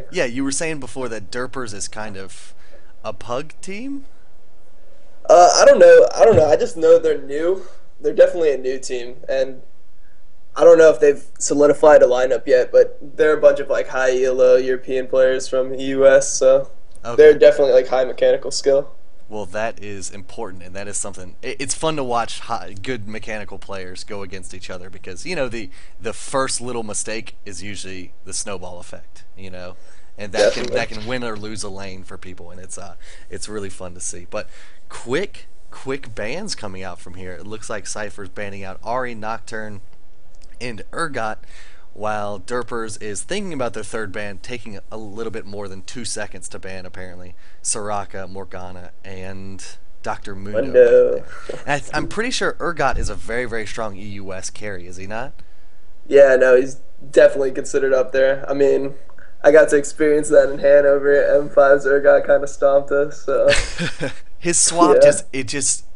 thing. Yeah, you were saying before that Derpers is kind of a pug team? I don't know. I don't know. I just know they're new. They're definitely a new team, and I don't know if they've solidified a lineup yet. But they're a bunch of like high ELO European players from the US, so they're Okay. definitely like high mechanical skill. Well, that is important, and that is something. It's fun to watch good mechanical players go against each other because the first little mistake is usually the snowball effect, and that can win or lose a lane for people, and it's really fun to see. But quick bans coming out from here. It looks like Sypher's banning out Ari, Nocturne, and Urgot, while Derpers is thinking about their third ban, taking a little bit more than 2 seconds to ban, apparently. Soraka, Morgana, and Dr. Mundo. Mundo. I'm pretty sure Urgot is a very, very strong EUS carry, is he not? Yeah, no, he's definitely considered up there. I mean, I got to experience that in Hanover. M5's Urgot kind of stomped us. So His swap yeah. just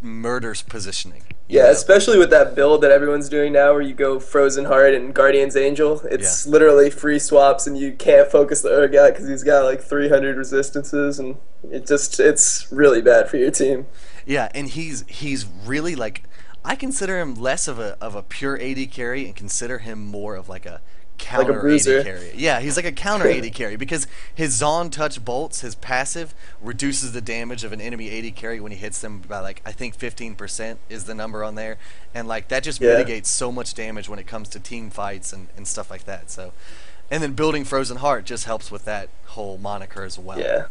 murders positioning. Yeah, especially with that build that everyone's doing now where you go Frozen Heart and Guardian's Angel. It's literally free swaps and you can't focus the Urgot because he's got like 300 resistances and it's really bad for your team. Yeah, and he's really like, I consider him less of a pure AD carry and consider him more of like a Like a counter bruiser. AD carry. Yeah, he's like a counter AD carry because his Zon touch bolts, his passive, reduces the damage of an enemy AD carry when he hits them by like I think 15% is the number on there, and like that just Yeah. mitigates so much damage when it comes to team fights and stuff like that. So, and then building Frozen Heart just helps with that whole moniker as well. Yeah.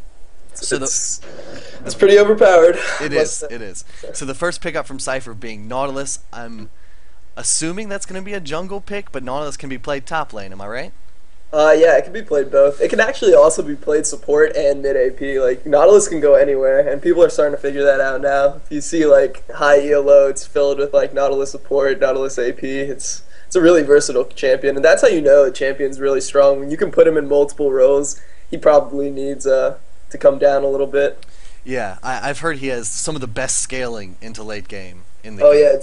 So It's pretty overpowered. it is. It is. So the first pickup from Sypher being Nautilus. I'm assuming that's going to be a jungle pick, but Nautilus can be played top lane. Am I right? Yeah, it can be played both. It can actually also be played support and mid AP. Like Nautilus can go anywhere, and people are starting to figure that out now. If you see like high ELO, it's filled with like Nautilus support, Nautilus AP. It's a really versatile champion, and that's how you know a champion's really strong. When you can put him in multiple roles, he probably needs to come down a little bit. Yeah, I've heard he has some of the best scaling into late game in the Oh game.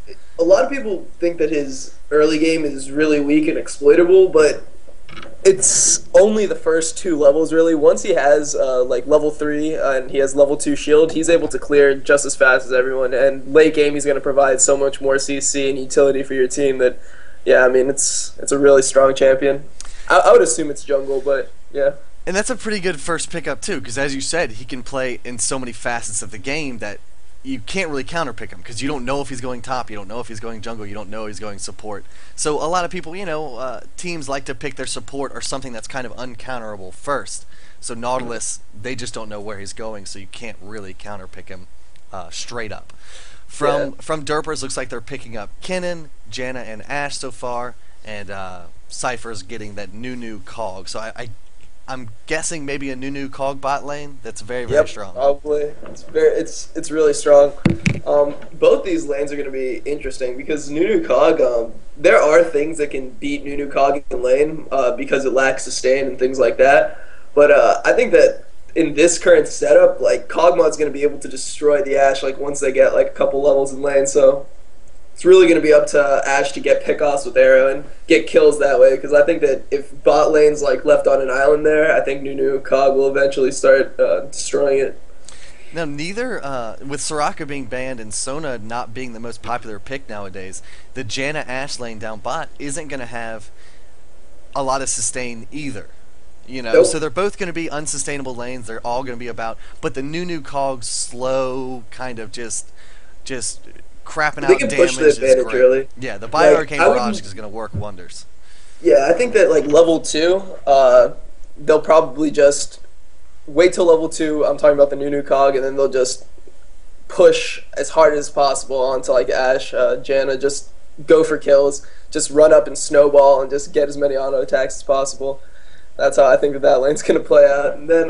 yeah, a lot of people think that his early game is really weak and exploitable, but it's only the first two levels really. Once he has like level 3 and he has level 2 shield, he's able to clear just as fast as everyone. And late game, he's going to provide so much more CC and utility for your team that, yeah, I mean it's a really strong champion. I would assume it's jungle, but yeah. And that's a pretty good first pickup too, because as you said, he can play in so many facets of the game that you can't really counter pick him because you don't know if he's going top, you don't know if he's going jungle, you don't know if he's going support. So a lot of people, teams like to pick their support or something that's kind of uncounterable first. So Nautilus, they just don't know where he's going, so you can't really counter pick him straight up. From Derpers, looks like they're picking up Kennen, Janna, and Ashe so far, and Sypher's getting that new Cog. So I'm guessing maybe a new Cog bot lane that's very, very strong. Probably. It's really strong. Both these lanes are going to be interesting because Nunu Cog, there are things that can beat Nunu Cog in lane because it lacks sustain and things like that. But I think that in this current setup, like Cogmod's going to be able to destroy the Ashe like once they get like a couple levels in lane. So it's really going to be up to Ashe to get pickoffs with Arrow and get kills that way, because I think that if bot lane's like left on an island there, I think Nunu Cog will eventually start destroying it. Now, neither, with Soraka being banned and Sona not being the most popular pick nowadays, the Janna Ashe lane down bot isn't going to have a lot of sustain either. Nope. So they're both going to be unsustainable lanes. They're all going to be about, but the new Cog slow kind of just crapping They out can damage push the is advantage great. really. Yeah, the Like, Bioarcane I Barrage wouldn't- is going to work wonders. Yeah, I think that like level 2, they'll probably just wait till level 2. I'm talking about the Nunu Cog, and then they'll just push as hard as possible onto like Ashe, Janna, just go for kills, just run up and snowball and just get as many auto attacks as possible. That's how I think that lane's gonna play out. And then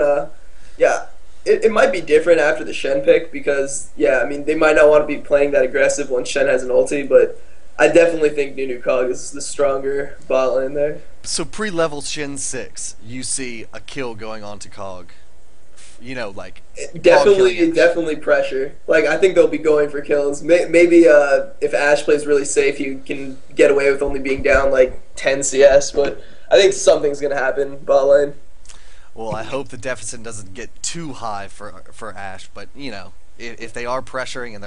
yeah, it might be different after the Shen pick because yeah, I mean they might not want to be playing that aggressive when Shen has an ulti, but I definitely think Nunu Cog is the stronger bot lane there. So pre-level Shin 6, you see a kill going on to Cog. Like Cog killing Ashe. Definitely pressure. Like I think they'll be going for kills. Maybe if Ashe plays really safe, he can get away with only being down like 10 CS. But I think something's gonna happen bot lane. Well, I hope the deficit doesn't get too high for Ashe, but you know, if they are pressuring and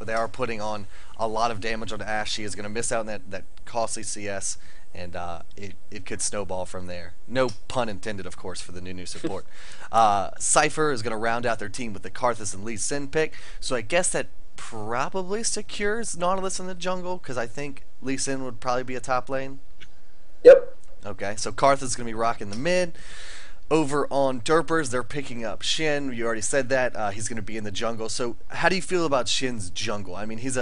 they are putting on a lot of damage on Ashe, she is going to miss out on that costly CS, and it could snowball from there. No pun intended, of course, for the new support. Sypher is going to round out their team with the Karthus and Lee Sin pick, so I guess that probably secures Nautilus in the jungle, because I think Lee Sin would probably be a top lane. Yep. Okay, so Karthus is going to be rocking the mid. Over on Derpers, they're picking up Shin. You already said that. He's going to be in the jungle. So how do you feel about Shin's jungle? I mean, he's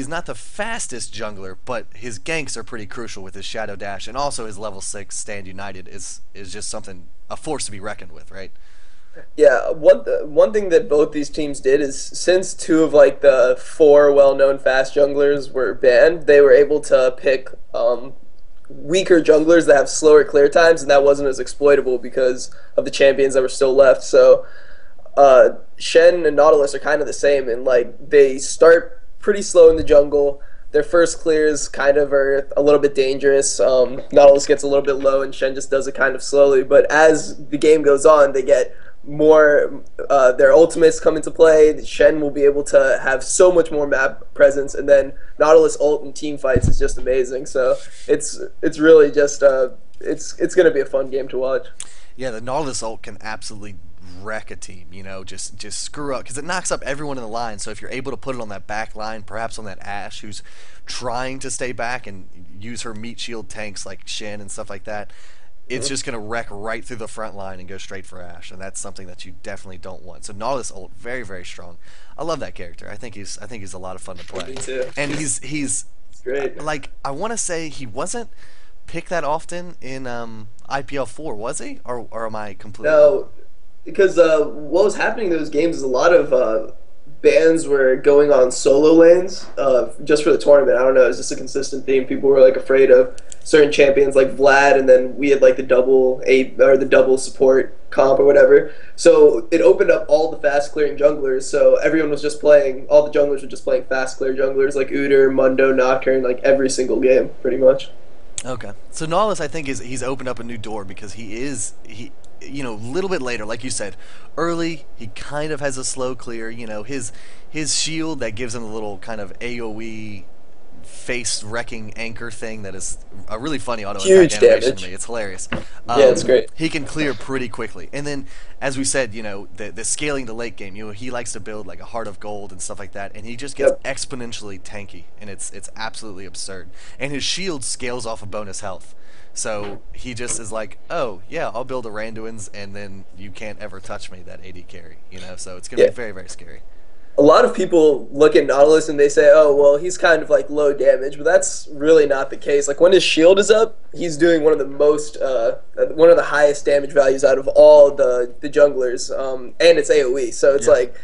not the fastest jungler, but his ganks are pretty crucial with his Shadow Dash, and also his level 6 Stand United is just something, a force to be reckoned with, right? Yeah, one thing that both these teams did is since two of like the four well-known fast junglers were banned, they were able to pick weaker junglers that have slower clear times, and that wasn't as exploitable because of the champions that were still left. So Shen and Nautilus are kind of the same, and like they start pretty slow in the jungle. Their first clears kind of are a little bit dangerous. Nautilus gets a little bit low, and Shen just does it kind of slowly. But as the game goes on, they get more, their ultimates come into play. Shen will be able to have so much more map presence, and then Nautilus ult in team fights is just amazing. So it's really just it's going to be a fun game to watch. Yeah, the Nautilus ult can absolutely wreck a team, you know, just screw up, because it knocks up everyone in the line. So if you're able to put it on that back line, perhaps on that Ashe who's trying to stay back and use her meat shield tanks like Shen and stuff like that, it's just going to wreck right through the front line and go straight for Ashe, and that's something that you definitely don't want. So Nautilus ult, very, very strong. I love that character. I think he's a lot of fun to play. Me too. And he's Great. like, I want to say he wasn't picked that often in IPL 4, was he? Or am I completely No, because what was happening in those games is a lot of bands were going on solo lanes just for the tournament. I don't know, it's just a consistent theme. People were like afraid of certain champions like Vlad, and then we had like the double support comp or whatever. So it opened up all the fast clearing junglers. So everyone was just playing. All the junglers were just playing fast clear junglers like Udyr, Mundo, Nocturne, like every single game, pretty much. Okay. So Nautilus, I think, he's opened up a new door, because he you know, a little bit later, like you said, early he kind of has a slow clear. You know, his shield that gives him a little kind of AOE face wrecking anchor thing that is a really funny auto Huge attack animation damage. to me. It's hilarious. Yeah, it's great. He can clear pretty quickly, and then as we said, you know, the scaling the late game. You know, he likes to build like a Heart of Gold and stuff like that, and he just gets exponentially tanky, and it's absolutely absurd. And his shield scales off of bonus health. So he just is like, oh yeah, I'll build a Randuin's, and then you can't ever touch me, that AD carry. You know, so it's gonna be very, very scary. A lot of people look at Nautilus and they say, oh, well, he's kind of like low damage, but that's really not the case. Like when his shield is up, he's doing one of the highest damage values out of all the junglers, and it's AoE. So it's like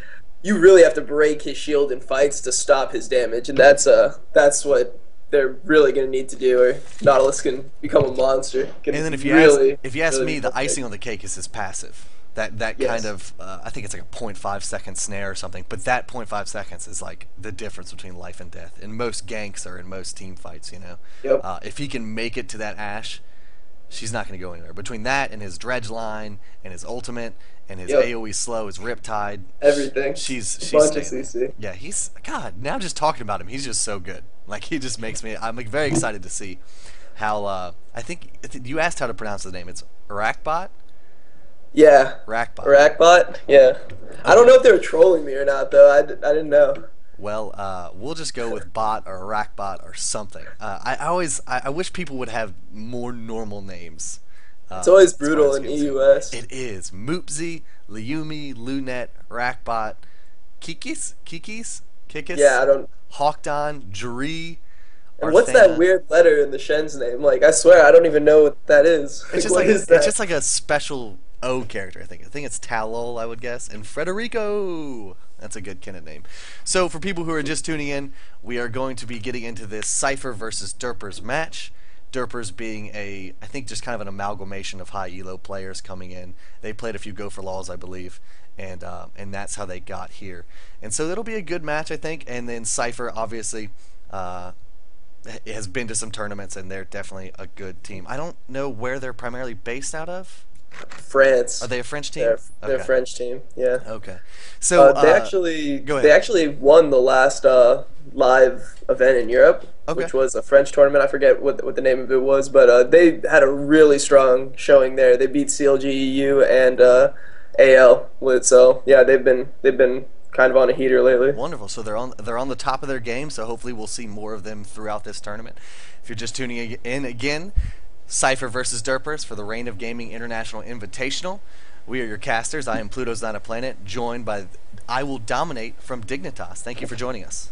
you really have to break his shield in fights to stop his damage, and that's what they're really going to need to do, or Nautilus can become a monster. And then if you ask me, the icing on the cake is his passive. That kind of, I think it's like a 0.5 second snare or something, but that 0.5 seconds is like the difference between life and death in most ganks or in most team fights, you know. If he can make it to that Ashe, she's not going to go anywhere. Between that and his dredge line and his ultimate and his AoE slow, his Riptide, everything. She's bunch of CC. Yeah, he's, God, now just talking about him, he's just so good. Like, he just makes me, I'm like very excited to see how, I think, you asked how to pronounce his name. It's Rakbot? Yeah. Rakbot. Rakbot? Yeah. I don't know if they were trolling me or not, though. I didn't know. Well, we'll just go with bot or Rakbot or something. I wish people would have more normal names. It's always brutal in EUS. It is. Moopsy, Liumi, Lunet, Rakbot, Kikis? Yeah, I don't... Hawkdon, Juri. And what's that weird letter in the Shen's name? Like, I swear, I don't even know what that is. It's just it's just like a special O character, I think. I think it's Talol, I would guess. And Frederico. That's a good Kennet name. So, for people who are just tuning in, we are going to be getting into this Sypher versus Derpers match. Derpers being I think just kind of an amalgamation of high elo players coming in. They played a few Go for Laws, I believe, and that's how they got here. And so it'll be a good match, I think. And then Sypher, obviously, has been to some tournaments, and they're definitely a good team. I don't know where they're primarily based out of. Are France. they a French team? They're a Okay. French team. Yeah. Okay. So go They ahead. actually won the last live event in Europe, Okay. which was a French tournament. I forget what the name of it was, but they had a really strong showing there. They beat CLGEU and AL. So yeah, they've been kind of on a heater lately. Wonderful. So they're on the top of their game. So hopefully we'll see more of them throughout this tournament. If you're just tuning in again, Sypher versus Derpers for the Reign of Gaming International Invitational. We are your casters. I am Pluto's Not a Planet, joined by I Will Dominate from Dignitas. Thank you for joining us.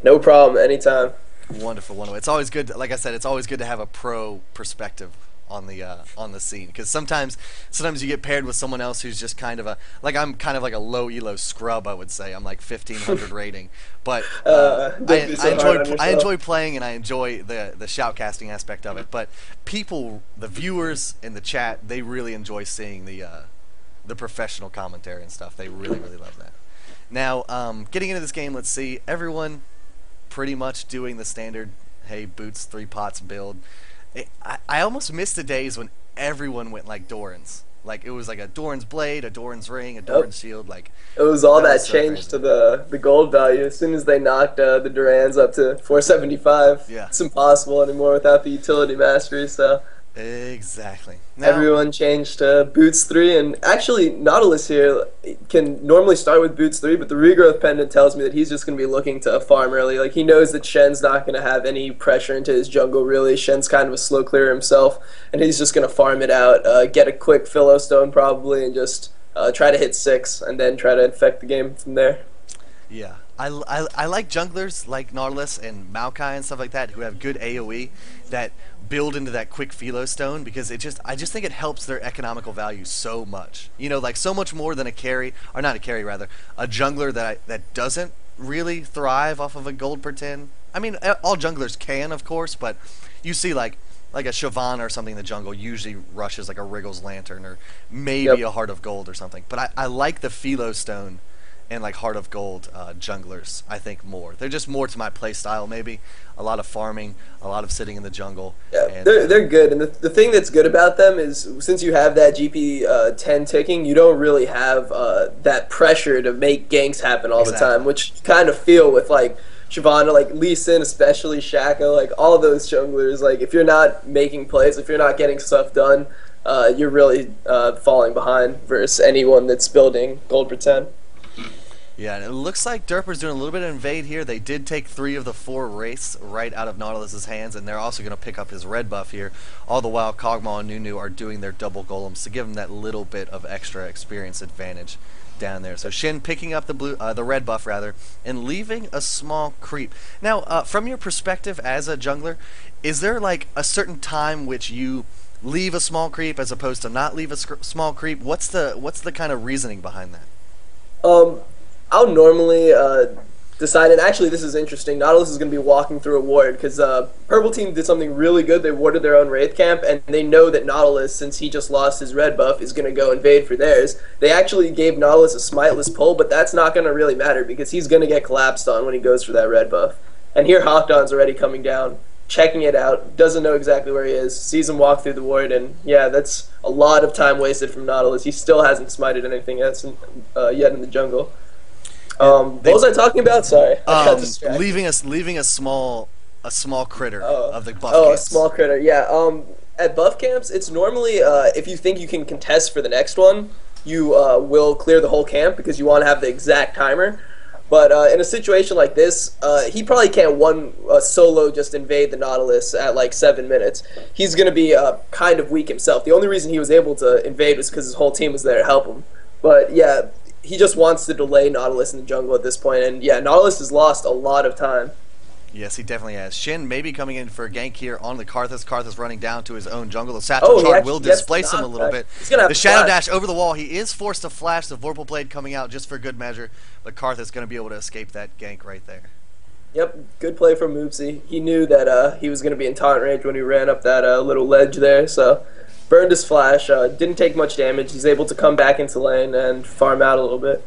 No problem. Anytime. Wonderful, wonderful. It's always good. Like I said, it's always good to have a pro perspective on the scene, because sometimes you get paired with someone else who's just kind of I'm kind of like a low elo scrub, I would say. I'm like 1500 rating, but Don't be so hard on yourself. I enjoy playing, and I enjoy the shoutcasting aspect of it. But people, the viewers in the chat, they really enjoy seeing the professional commentary and stuff. They really love that. Now, getting into this game, let's see. Everyone pretty much doing the standard, hey, boots, 3 pots build. I almost missed the days when everyone went like Doran's. Like, it was like a Doran's blade, a Doran's ring, a Doran's shield. Like, It was all that was so change crazy. to the gold value. As soon as they knocked the Durans up to 475, Yeah. it's impossible anymore without the utility mastery. So Exactly. Now, everyone changed to Boots 3, and actually Nautilus here can normally start with Boots 3, but the regrowth pendant tells me that he's just going to be looking to farm early. Like, he knows that Shen's not going to have any pressure into his jungle, really. Shen's kind of a slow clearer himself, and he's just going to farm it out, get a quick Philostone probably, and just try to hit 6, and then try to infect the game from there. yeah. I like junglers like Nautilus and Maokai and stuff like that who have good AoE that build into that quick Philo Stone, because I just think it helps their economical value so much. You know, like so much more than a carry, or not a carry rather, a jungler that doesn't really thrive off of a gold per 10. I mean, all junglers can, of course, but you see like a Siobhan or something in the jungle usually rushes like a Wriggle's Lantern or maybe a Heart of Gold or something. But I like the Philo Stone and like Heart of Gold junglers, I think, more. They're just more to my play style, maybe. A lot of farming, a lot of sitting in the jungle. Yeah, And, they're good, and the thing that's good about them is since you have that GP 10 ticking, you don't really have that pressure to make ganks happen all the Exactly. time, which you kind of feel with like Shyvana, like Lee Sin, especially Shaka, like all those junglers. Like if you're not making plays, if you're not getting stuff done, you're really falling behind versus anyone that's building gold per 10. Yeah, and it looks like Derper's doing a little bit of invade here. They did take 3 of the 4 wraiths right out of Nautilus's hands, and they're also going to pick up his red buff here. All the while, Kog'Maw and Nunu are doing their double golems to give him that little bit of extra experience advantage down there. So Shin picking up the red buff rather, and leaving a small creep. Now, from your perspective as a jungler, is there like a certain time which you leave a small creep as opposed to not leave a small creep? What's the kind of reasoning behind that? I'll normally decide, and actually this is interesting, Nautilus is going to be walking through a ward, because Purple Team did something really good. They warded their own Wraith camp, and they know that Nautilus, since he just lost his red buff, is going to go invade for theirs. They actually gave Nautilus a smiteless pull, but that's not going to really matter, because he's going to get collapsed on when he goes for that red buff. And here Hawkdawn's already coming down, checking it out, doesn't know exactly where he is, sees him walk through the ward, and yeah, that's a lot of time wasted from Nautilus. He still hasn't smited anything yet in the jungle. What was I talking about? Sorry, I got distracted. leaving a small critter of the buff Oh, a camps. small critter. Yeah. At buff camps, it's normally if you think you can contest for the next one, you will clear the whole camp because you want to have the exact timer. But in a situation like this, he probably can't solo just invade the Nautilus at like 7 minutes. He's going to be kind of weak himself. The only reason he was able to invade was because his whole team was there to help him. But yeah, he just wants to delay Nautilus in the jungle at this point. And yeah, Nautilus has lost a lot of time. Yes, he definitely has. Shin maybe coming in for a gank here on the Karthus. Karthus running down to his own jungle. The Satchel Oh, he Charge actually will gets displace him a little bit. He's gonna have The to Shadow flash. Dash over the wall. He is forced to flash. The Vorpal Blade coming out just for good measure. But Karthus going to be able to escape that gank right there. Yep, good play from Moopsy. He knew that he was going to be in taunt range when he ran up that little ledge there, so burned his flash. Didn't take much damage. He's able to come back into lane and farm out a little bit.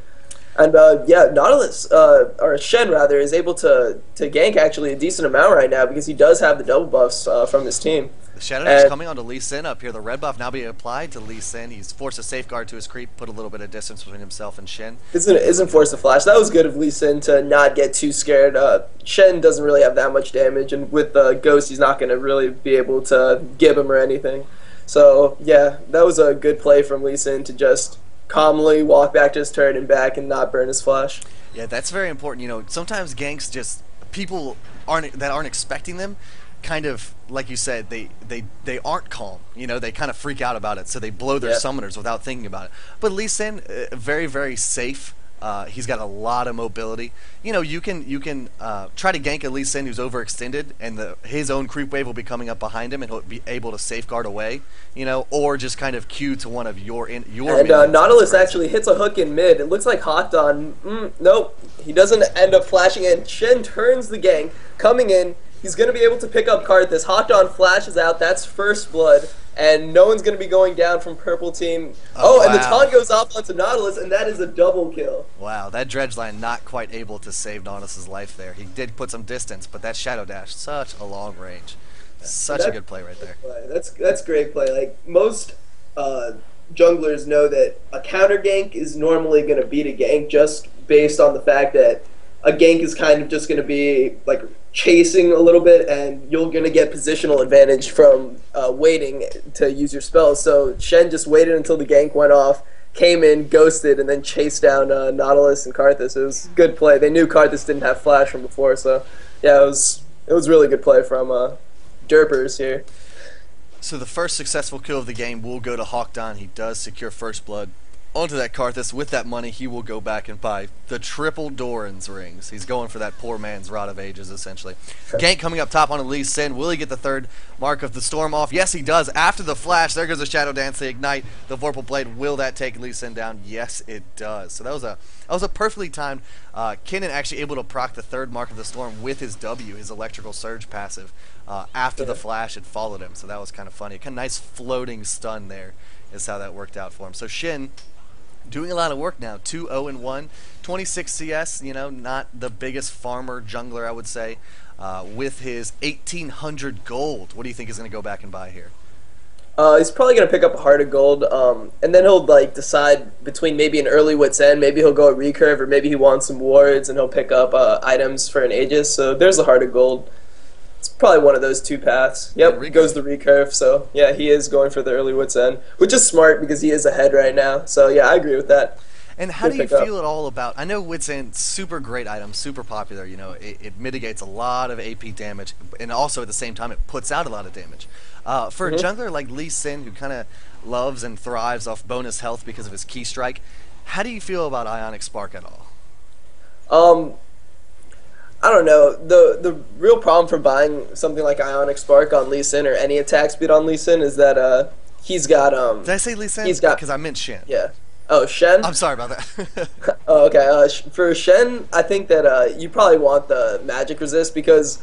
And yeah, Nautilus or Shen rather is able to gank actually a decent amount right now because he does have the double buffs from his team. The Shadow Dash And coming onto Lee Sin up here. The red buff now being applied to Lee Sin. He's forced a safeguard to his creep, put a little bit of distance between himself and Shin. isn't forced to flash. That was good of Lee Sin to not get too scared. Shen doesn't really have that much damage, and with Ghost, he's not going to really be able to give him or anything. So yeah, that was a good play from Lee Sin to just calmly walk back to his turn and back and not burn his flash. Yeah, that's very important. You know, sometimes ganks just people aren't expecting them. Kind of like you said, they aren't calm. You know, they kind of freak out about it, so they blow their summoners without thinking about it. But Lee Sin, very very safe. He's got a lot of mobility. You know, you can try to gank a Lee Sin who's overextended, and his own creep wave will be coming up behind him, and he'll be able to safeguard away. You know, or just kind of queue to one of your. And Nautilus actually hits a hook in mid. It looks like Hawkdon. Nope, he doesn't end up flashing in. Shin turns the gank, coming in. He's going to be able to pick up Karthus. Hawkdon flashes out. That's first blood. And no one's going to be going down from purple team. Oh, and the wow. taunt goes off onto Nautilus, and that is a double kill. Wow, that dredge line not quite able to save Nautilus's life there. He did put some distance, but that Shadow Dash, such a long range. Such a good play right there. That's great play. Like, most junglers know that a counter gank is normally going to beat a gank just based on the fact that a gank is kind of just going to be like chasing a little bit, and you're going to get positional advantage from waiting to use your spells. So Shen just waited until the gank went off, came in, ghosted, and then chased down Nautilus and Karthus. It was a good play. They knew Karthus didn't have flash from before, so yeah, it was really good play from Derpers here. So the first successful kill of the game will go to Hawkdon. He does secure first blood onto that Karthus. With that money, he will go back and buy the triple Doran's rings. He's going for that poor man's Rod of Ages, essentially. Gank coming up top on Lee Sin. Will he get the third mark of the storm off? Yes, he does. After the flash, there goes the Shadow Dance, the Ignite, the Vorpal Blade. Will that take Lee Sin down? Yes, it does. So that was a perfectly timed. Kinnan actually able to proc the third mark of the storm with his W, his Electrical Surge passive, after the flash had followed him. So that was kind of funny. Kind of nice floating stun there is how that worked out for him. So Shin doing a lot of work now, 2-0-1, 26 CS, you know, not the biggest farmer jungler, I would say, with his 1,800 gold. What do you think he's going to go back and buy here? He's probably going to pick up a heart of gold, and then he'll like decide between maybe an early Wit's End, maybe he'll go a recurve, or maybe he wants some wards, and he'll pick up items for an Aegis. So there's a heart of gold. It's probably one of those two paths. Yep, he goes the recurve, so yeah, he is going for the early Wit's End, which is smart because he is ahead right now. So yeah, I agree with that. And how do you feel at all about, I know Wit's End, super great item, super popular, you know, it mitigates a lot of AP damage, and also at the same time it puts out a lot of damage. For a jungler like Lee Sin, who kind of loves and thrives off bonus health because of his key strike, how do you feel about Ionic Spark at all? I don't know. The real problem for buying something like Ionic Spark on Lee Sin or any attack speed on Lee Sin is that he's got Did I say Lee Sin? He's got, because I meant Shen. Yeah. Oh, Shen? I'm sorry about that. Oh, okay. For Shen, I think that you probably want the magic resist because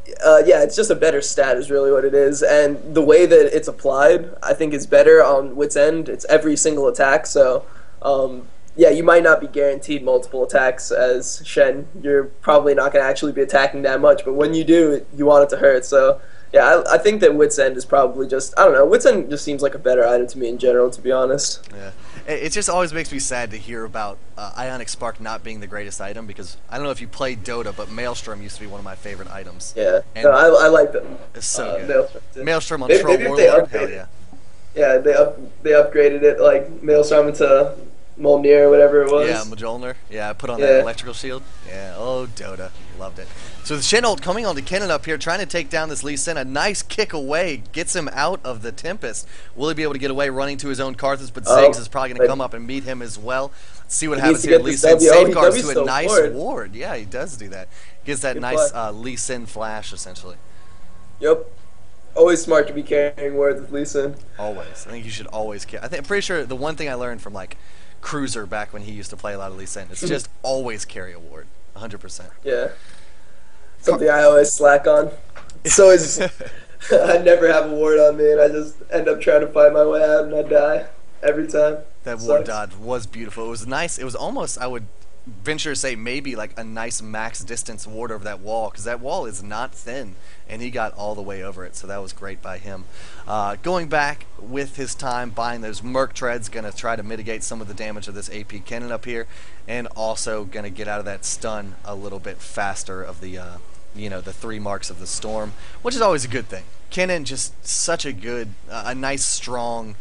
yeah, it's just a better stat is really what it is, and the way that it's applied I think is better on Wit's End. It's every single attack, so yeah, you might not be guaranteed multiple attacks as Shen. You're probably not going to actually be attacking that much, but when you do, you want it to hurt. So yeah, I think that Wit's End is probably just, I don't know, Wit's End just seems like a better item to me in general, to be honest. Yeah, it just always makes me sad to hear about Ionic Spark not being the greatest item, because I don't know if you played Dota, but Maelstrom used to be one of my favorite items. Yeah, and no, I like them. It's so good. Maelstrom on maybe, Troll Warlord, hell yeah. Yeah, they upgraded it, like Maelstrom into Molnir or whatever it was. Yeah, Mjolnir. Yeah, I put on that electrical shield. Yeah, oh, Dota. Loved it. So the Shin ult coming on to Kinnan up here, trying to take down this Lee Sin. A nice kick away, gets him out of the Tempest. Will he be able to get away running to his own Karthus? But Ziggs is probably going to come up and meet him as well. Let's see what happens here. Lee Sin safeguards to a nice ward. Yeah, he does do that. Gives that nice Lee Sin flash, essentially. Yep. Always smart to be carrying wards with Lee Sin. Always. I think you should always carry. I'm pretty sure the one thing I learned from, like, Cruiser back when he used to play a lot of Lee Sin, it's just always carry a ward. 100%. Yeah. Something I always slack on. So it's I never have a ward on me, and I just end up trying to fight my way out, and I die. every time. That ward Sucks. dodge was beautiful. It was nice. It was almost, I would venture to say, maybe like a nice max distance ward over that wall, because that wall is not thin, and he got all the way over it, so that was great by him. Going back with his time, buying those Merc Treads, going to try to mitigate some of the damage of this AP cannon up here, and also going to get out of that stun a little bit faster of the, the 3 marks of the storm, which is always a good thing. Cannon just such a good, a nice strong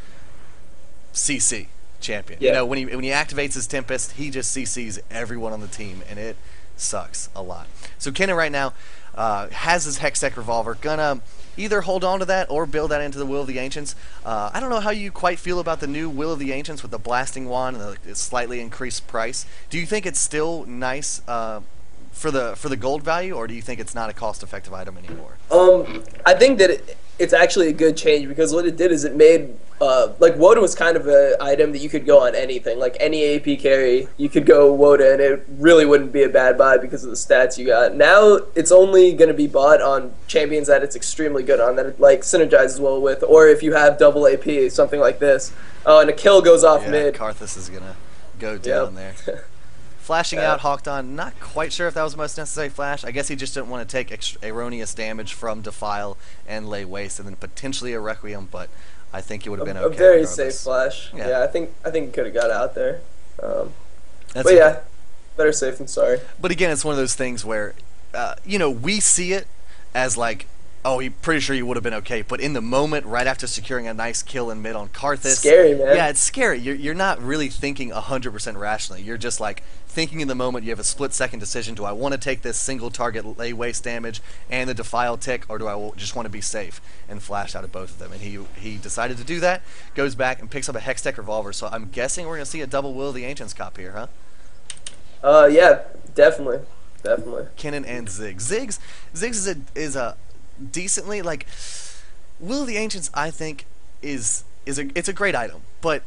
CC champion. Yeah. When he activates his Tempest, he just CCs everyone on the team, and it sucks a lot. So Kennen right now has his Hextech Revolver, gonna either hold on to that or build that into the Will of the Ancients. I don't know how you quite feel about the new Will of the Ancients with the Blasting Wand and the slightly increased price. Do you think it's still nice for the gold value, or do you think it's not a cost-effective item anymore? I think that it's actually a good change, because what it did is it made like Woda was kind of an item that you could go on anything, like any AP carry you could go Woda and it really wouldn't be a bad buy because of the stats you got. Now it's only going to be bought on champions that it's extremely good on, that it like synergizes well with, or if you have double AP, something like this. And a kill goes off mid. Karthus is gonna go down there. Flashing out Hawkdon, not quite sure if that was the most necessary flash. I guess he just didn't want to take erroneous damage from Defile and Lay Waste, and then potentially a Requiem, but I think it would have been okay. A very regardless. safe flash. Yeah, I think he could have got out there. But yeah, better safe than sorry. But again, it's one of those things where, we see it as like, oh, he pretty sure he would have been okay. But in the moment, right after securing a nice kill in mid on Karthus, scary, man. Yeah, it's scary. You're not really thinking 100% rationally. You're just like thinking in the moment. You have a split-second decision: do I want to take this single target lay waste damage and the defile tick, or do I just want to be safe and flash out of both of them? And he decided to do that. Goes back and picks up a Hextech Revolver. So I'm guessing we're gonna see a double Will of the Ancients cop here, huh? Yeah, definitely. Kennen and Ziggs. Ziggs is a decently, like, Will of the Ancients, I think it's a great item, but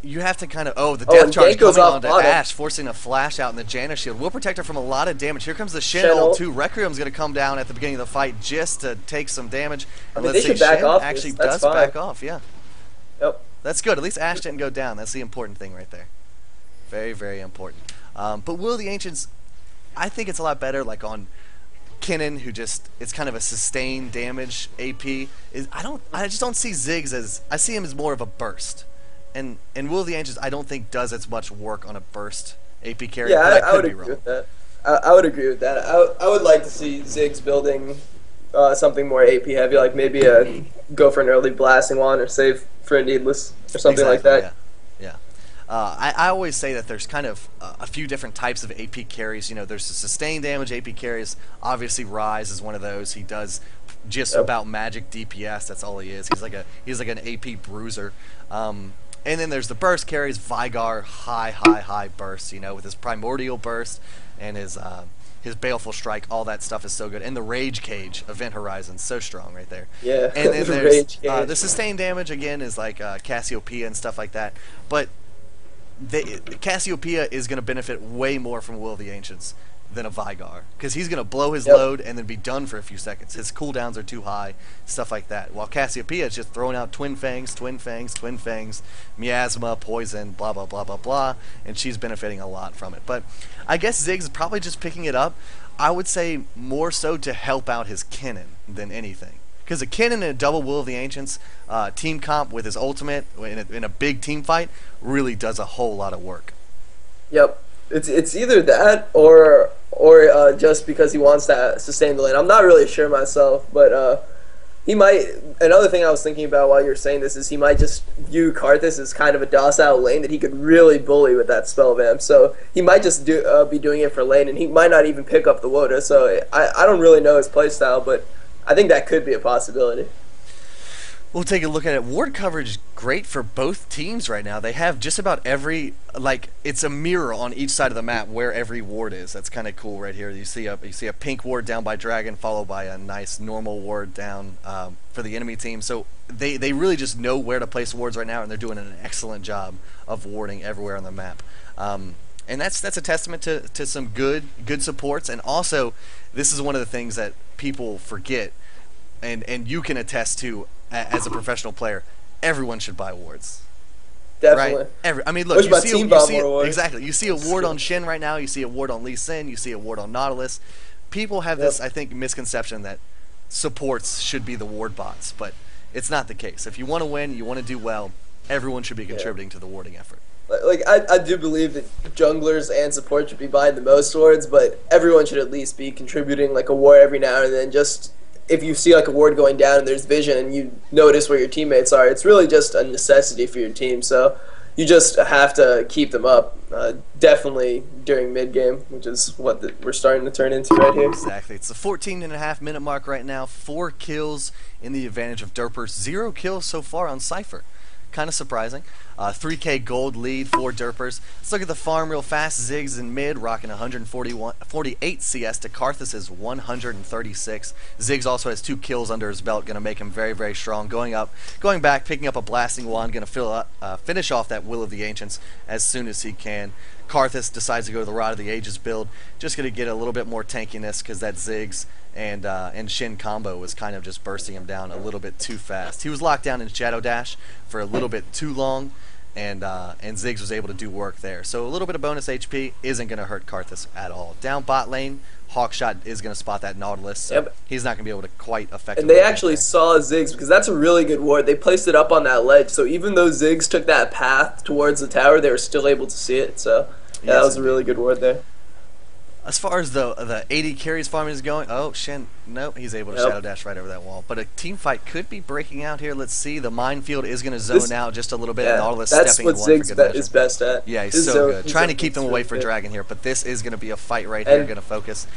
you have to kind of the death charge coming onto Ashe, forcing a flash out in the Janna shield will protect her from a lot of damage. Here comes the Shen ult too. Requiem's going to come down at the beginning of the fight just to take some damage. And let's say Shen actually does back off. Yeah. Yep. That's good. At least Ashe didn't go down. That's the important thing right there. Very, very important. But Will of the Ancients, I think it's a lot better like on Kennen, who it's kind of a sustained damage AP. I just don't see Ziggs as, I see him as more of a burst. And Will of the Ancients, I don't think does as much work on a burst AP carry. Yeah, but I would agree with that. I would agree with that. I would like to see Ziggs building something more AP heavy, like maybe go for an early blasting wand or save for a needless or something like that. Yeah. I always say that there's kind of a few different types of AP carries. There's the sustained damage AP carries. Obviously, Rise is one of those. He does just about magic DPS. That's all he is. He's like an AP bruiser. And then there's the burst carries. Vigar, high burst. With his primordial burst and his baleful strike. All that stuff is so good. And the rage cage, Event Horizon, so strong right there. Yeah. And then there's the sustained damage again is like Cassiopeia and stuff like that. But Cassiopeia is going to benefit way more from Will of the Ancients than a Vigar, because he's going to blow his load and then be done for a few seconds. His cooldowns are too high, stuff like that. While Cassiopeia is just throwing out Twin Fangs, Miasma, Poison, blah, blah, blah, blah, blah, and she's benefiting a lot from it. But I guess Ziggs is probably just picking it up, I would say more so to help out his Kennen than anything. Because a Kennen in a double Will of the Ancients team comp with his ultimate in a big team fight really does a whole lot of work. Yep. It's either that or just because he wants to sustain the lane. I'm not really sure myself, but he might. Another thing I was thinking about while you were saying this is he might just view Karthus as kind of a docile lane that he could really bully with that spell vamp. So he might just be doing it for lane, and he might not even pick up the Woda. So I don't really know his playstyle, but I think that could be a possibility. We'll take a look at it. Ward coverage great for both teams right now. They have just about every, like, it's a mirror on each side of the map where every ward is. That's kind of cool right here. You see a pink ward down by Dragon, followed by a nice normal ward down for the enemy team. So they really just know where to place wards right now, and they're doing an excellent job of warding everywhere on the map. And that's a testament to some good supports. And also, this is one of the things that people forget, and you can attest to as a professional player. Everyone should buy wards. right? Definitely. I mean, look, Wish my team bought more awards. exactly. You see a ward on Shin right now. You see a ward on Lee Sin. You see a ward on Nautilus. People have Yep. this, I think, misconception that supports should be the ward bots, but it's not the case. If you want to win, you want to do well, everyone should be contributing to the warding effort. Like I do believe that junglers and support should be buying the most wards, but everyone should at least be contributing like a ward every now and then. Just if you see like a ward going down and there's vision and you notice where your teammates are, it's really just a necessity for your team. So you just have to keep them up, definitely during mid game, which is what we're starting to turn into right here. Exactly. It's the 14.5-minute mark right now. 4 kills in the advantage of Derpers. 0 kills so far on Sypher. Kind of surprising. 3K gold lead for Derpers. Let's look at the farm real fast. Ziggs in mid, rocking 148 CS to Karthus's 136. Ziggs also has 2 kills under his belt, going to make him very, very strong. Going back, picking up a blasting wand, going to finish off that Will of the Ancients as soon as he can. Karthus decides to go to the Rod of the Ages build, just going to get a little bit more tankiness because that Ziggs and Shin combo was kind of just bursting him down a little bit too fast. He was locked down in Shadow Dash for a little bit too long, and Ziggs was able to do work there. So a little bit of bonus HP isn't going to hurt Karthus at all. Down bot lane, Hawkshot is going to spot that Nautilus, so Yep. he's not going to be able to quite effectively. And they actually saw Ziggs because that's a really good ward. They placed it up on that ledge, so even though Ziggs took that path towards the tower, they were still able to see it. So yeah, that was a really good ward there. As far as the 80 carries farming is going, oh, Shin, nope, he's able to Shadow Dash right over that wall. But a team fight could be breaking out here. Let's see. The minefield is going to zone out just a little bit. Yeah, Nautilus that's stepping what in one for Ziggs good measure. is best at. Yeah, he's His so zone- good. his Trying to zone keep them is away really for good. Dragon here, but this is going to be a fight right here. Going to focus.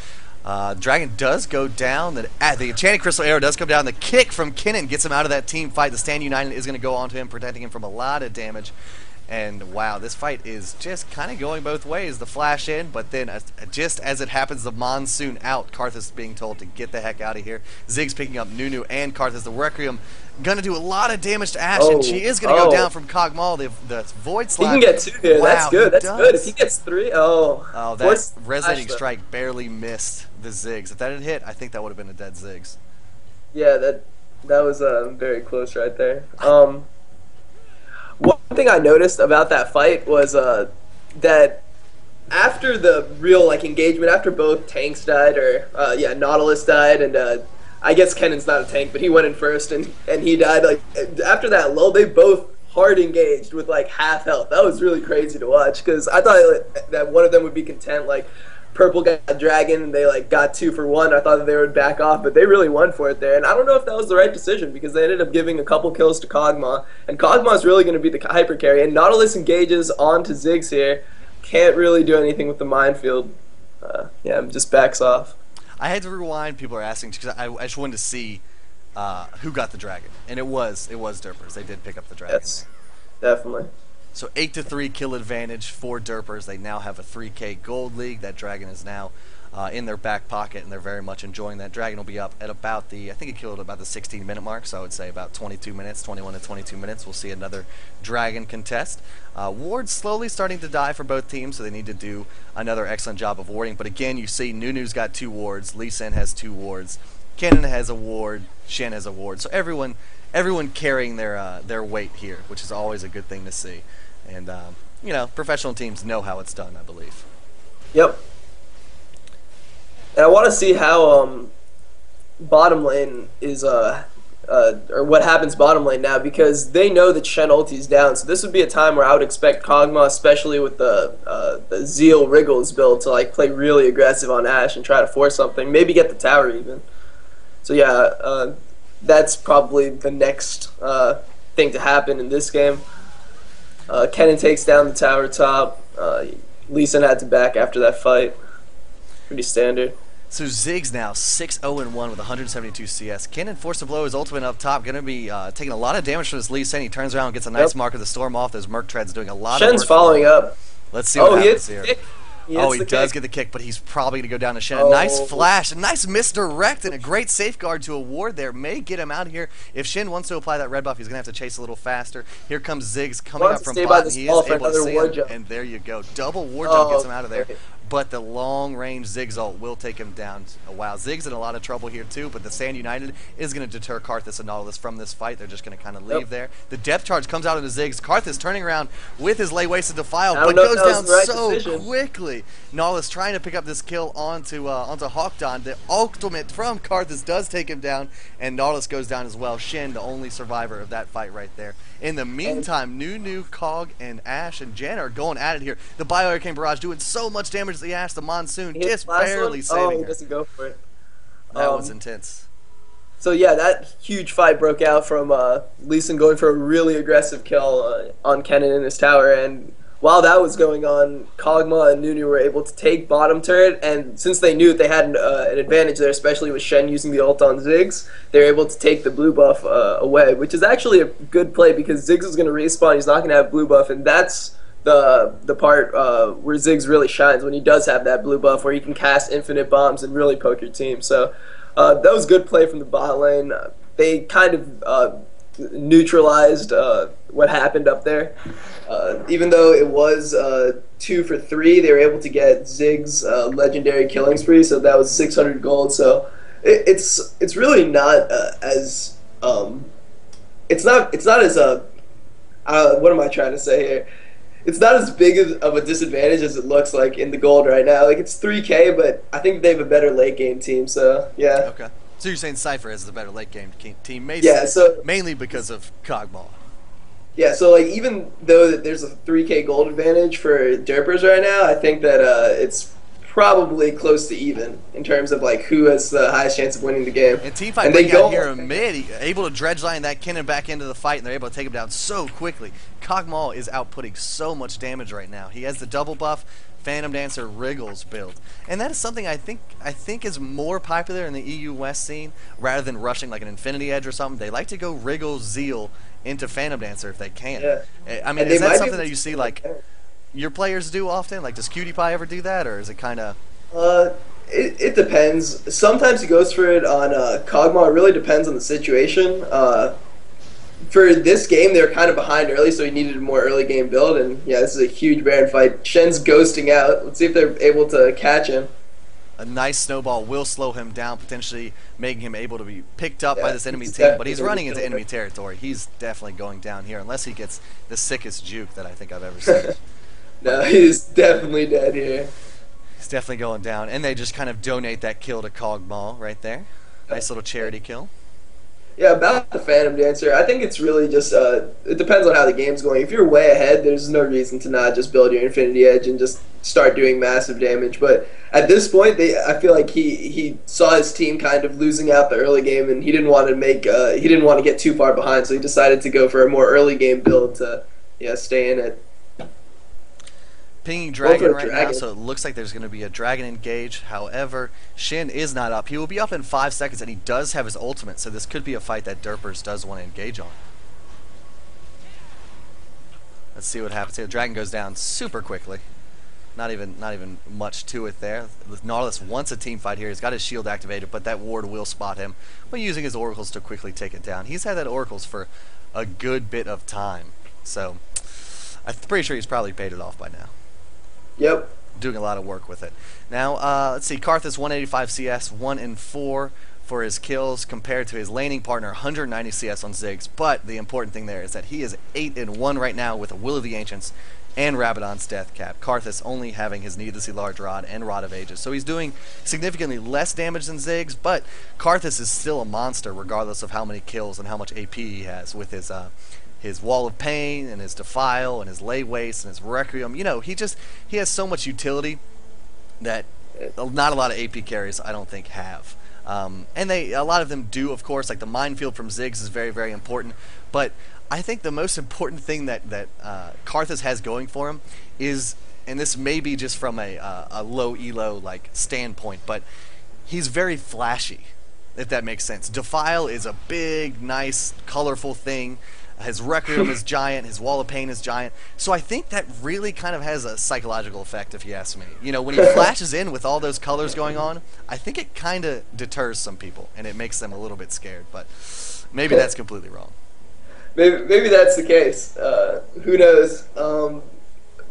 Dragon does go down. The Enchanted Crystal Arrow does come down. The kick from Kinnan gets him out of that team fight. The Stand United is going to go onto him, protecting him from a lot of damage. And wow, this fight is just kind of going both ways. The flash in, but then just as it happens, the monsoon out. Karthus being told to get the heck out of here. Ziggs picking up Nunu and Karthus. The Requiem gonna do a lot of damage to Ashe, and she is gonna go down from Kog'Maw. The Void Slap. He can get 2 here. Wow, That's good. That's does. good. If he gets 3, that resonating strike barely missed the Ziggs. If that had hit, I think that would have been a dead Ziggs. Yeah, that was very close right there. One thing I noticed about that fight was that after the real engagement, after both tanks died, or Nautilus died, and I guess Kennan's not a tank, but he went in first and he died. Like after that lull, they both hard engaged with half health. That was really crazy to watch because I thought that one of them would be content. Like Purple got Dragon and they got 2 for 1. I thought that they would back off, but they really won for it there. And I don't know if that was the right decision because they ended up giving a couple kills to Kog'Maw, and Kog'Maw is really going to be the hyper carry. And Nautilus engages onto Ziggs here, can't really do anything with the minefield. Just backs off. I had to rewind. People are asking because I just wanted to see who got the Dragon, and it was Derpers. They did pick up the Dragon. Yes, definitely. So 8-3 kill advantage for Derpers. They now have a 3K gold league. That Dragon is now in their back pocket, and they're very much enjoying that. Dragon will be up at about I think it killed about the 16-minute mark, so I would say about 22 minutes, 21 to 22 minutes. We'll see another Dragon contest. Wards slowly starting to die for both teams, so they need to do another excellent job of warding. But again, you see Nunu's got 2 wards, Lee Sin has 2 wards, Cannon has a ward, Shen has a ward. So everyone carrying their weight here, which is always a good thing to see. And, professional teams know how it's done, I believe. Yep. And I want to see how bottom lane is, or what happens bottom lane now, because they know that Shen ulti's down. So this would be a time where I would expect Kog'Maw, especially with the Zeal Wriggles build, to play really aggressive on Ashe and try to force something, maybe get the tower even. So yeah, that's probably the next thing to happen in this game. Kennen takes down the tower top. Lee Sin had to back after that fight. Pretty standard. So Ziggs now 6-0-1 with 172 CS. Kennen forced to blow his ultimate up top. Going to be taking a lot of damage from this Lee Sin. He turns around and gets a nice mark of the storm off. Those Merc Treads doing a lot of work. Shen's following up. Let's see what happens here. He does get the kick, but he's probably going to go down to Shen. A nice flash, a nice misdirect, and a great safeguard to a ward there. May get him out of here. If Shen wants to apply that red buff, he's going to have to chase a little faster. Here comes Ziggs coming up from bot, and he is able to see him. And there you go. Double ward jump gets him out of there. but the long-range Ziggs ult will take him down. Wow, Ziggs in a lot of trouble here too, but the Sand United is going to deter Karthus and Nautilus from this fight. They're just going to kind of leave there. The depth charge comes out into Ziggs. Karthus turning around with his lay waste to Defile, but goes down so quickly. Nautilus trying to pick up this kill onto Hawkdon. The ultimate from Karthus does take him down, and Nautilus goes down as well. Shin, the only survivor of that fight right there. In the meantime, Nunu, Cog, and Ash and Jan are going at it here. The Bio-Hurricane Barrage doing so much damage to the Ash. The Monsoon just barely saving he her. doesn't go for it. That was intense. So yeah, that huge fight broke out from Lee Sin going for a really aggressive kill on Kennen in his tower, and while that was going on, Kog'Maw and Nunu were able to take bottom turret, and since they knew they had an advantage there, especially with Shen using the ult on Ziggs, they were able to take the blue buff away, which is actually a good play because Ziggs is going to respawn, he's not going to have blue buff, and that's the part where Ziggs really shines, when he does have that blue buff, where he can cast infinite bombs and really poke your team. So that was good play from the bot lane. They kind of neutralized what happened up there. Even though it was 2 for 3, they were able to get Ziggs' legendary killing spree, so that was 600 gold. So it's really not as it's not as what am I trying to say here? It's not as big of a disadvantage as it looks like in the gold right now. Like, it's 3K, but I think they have a better late game team. So yeah. Okay. So you're saying Sypher is the better late game team, mainly because of Kog'Maw. Yeah, so like even though there's a 3K gold advantage for Derpers right now, I think that it's probably close to even in terms of like who has the highest chance of winning the game. And teamfight break out here in mid, able to dredge line that Kennen back into the fight, and they're able to take him down so quickly. Kog'Maw is outputting so much damage right now. He has the double buff, Phantom Dancer, Wriggles build, and that is something I think is more popular in the EU West scene rather than rushing like an Infinity Edge or something. They like to go Wriggles, Zeal into Phantom Dancer if they can. Yeah. I mean, is that something that you see like your players do often? Like, does Cutie-Pie ever do that, or is it kind of? It depends. Sometimes he goes for it on Kog'Maw. It really depends on the situation. For this game, they were kind of behind early, so he needed a more early game build. And yeah, this is a huge Baron fight. Shen's ghosting out. Let's see if they're able to catch him. A nice snowball will slow him down, potentially making him able to be picked up by this enemy team. But he's running into enemy territory. He's definitely going down here, unless he gets the sickest juke that I think I've ever seen. No, he's definitely dead here. He's definitely going down. And they just kind of donate that kill to Kog'Maw right there. Nice little charity kill. Yeah, about the Phantom Dancer, I think it's really just, it depends on how the game's going. If you're way ahead, there's no reason to not just build your Infinity Edge and just start doing massive damage. But at this point, I feel like he saw his team kind of losing out the early game, and he didn't want to get too far behind, so he decided to go for a more early game build to stay in it. Pinging Dragon right now, so it looks like there's going to be a Dragon engage. However, Shin is not up. He will be up in 5 seconds, and he does have his ultimate, so this could be a fight that Derpers does want to engage on. Let's see what happens here. Dragon goes down super quickly. Not even much to it there. Nautilus wants a team fight here. He's got his shield activated, but that ward will spot him by using his oracles to quickly take it down. He's had that oracles for a good bit of time, so I'm pretty sure he's probably paid it off by now. Yep. Doing a lot of work with it. Now, let's see. Karthus 185 CS, 1 and 4 for his kills compared to his laning partner, 190 CS on Ziggs. But the important thing there is that he is 8 and 1 right now with a Will of the Ancients and Rabadon's Death Cap. Karthus only having his Needlessly Large Rod and Rod of Ages. So he's doing significantly less damage than Ziggs, but Karthus is still a monster regardless of how many kills and how much AP he has with his Wall of Pain and his Defile and his Lay Waste and his Requiem. You know, he has so much utility that not a lot of AP carries I don't think have. And a lot of them do, of course. Like the Minefield from Ziggs is very, very important. But I think the most important thing that Karthus has going for him is, and this may be just from a low elo like standpoint, but he's very flashy, if that makes sense. Defile is a big, nice, colorful thing. His Requiem is giant. His Wall of Pain is giant. So I think that really kind of has a psychological effect, if you ask me. You know, when he flashes in with all those colors going on, I think it kind of deters some people, and it makes them a little bit scared. But maybe that's completely wrong. Maybe that's the case. Who knows?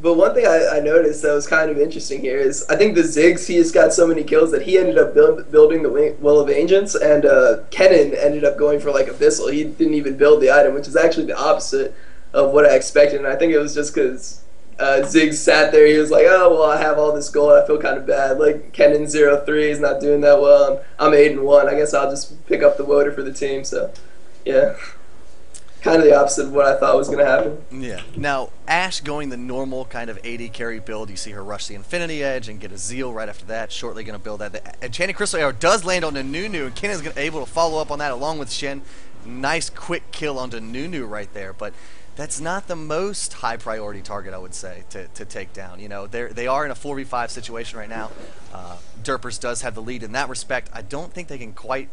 But one thing I noticed that was kind of interesting here is I think the Ziggs, he just got so many kills that he ended up building the Well of Ancients, and Kennen ended up going for like Abyssal. He didn't even build the item, which is actually the opposite of what I expected. And I think it was just because Ziggs sat there. He was like, oh, well, I have all this gold. I feel kind of bad. Like, Kennen 0-3 is not doing that well. I'm 8-1. I guess I'll just pick up the Woder for the team. So, yeah. Kind of the opposite of what I thought was going to happen. Yeah. Now, Ashe going the normal kind of AD carry build. You see her rush the Infinity Edge and get a Zeal right after that. Shortly going to build that. The Enchanted Crystal Arrow does land on the Nunu, and Kennen's able to follow up on that along with Shen. Nice quick kill onto Nunu right there, but that's not the most high priority target, I would say, to take down. You know, they are in a 4v5 situation right now. Derpers does have the lead in that respect. I don't think they can quite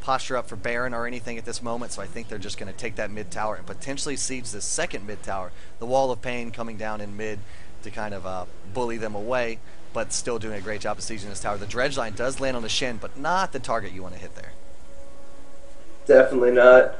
posture up for Baron or anything at this moment, so I think they're just going to take that mid tower and potentially siege the second mid tower. The Wall of Pain coming down in mid to kind of bully them away, but still doing a great job of sieging this tower. The dredge line does land on the Shen, but not the target you want to hit there. Definitely not.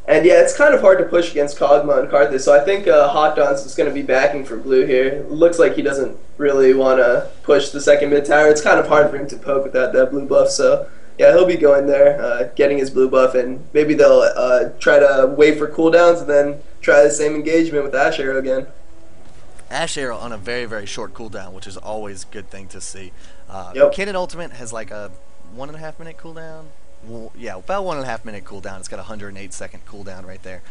And yeah, it's kind of hard to push against Kog'Maw and Karthus, so I think Hot Don's is going to be backing for blue here. It looks like he doesn't really want to push the second mid tower. It's kind of hard for him to poke without that blue buff, so yeah, he'll be going there, getting his blue buff, and maybe they'll try to wait for cooldowns and then try the same engagement with Ashe Arrow again. Ashe Arrow on a very, very short cooldown, which is always a good thing to see. Yep. Cannon Ultimate has like a 1.5 minute cooldown. Well, yeah, about 1.5 minute cooldown. It's got a 108-second cooldown right there.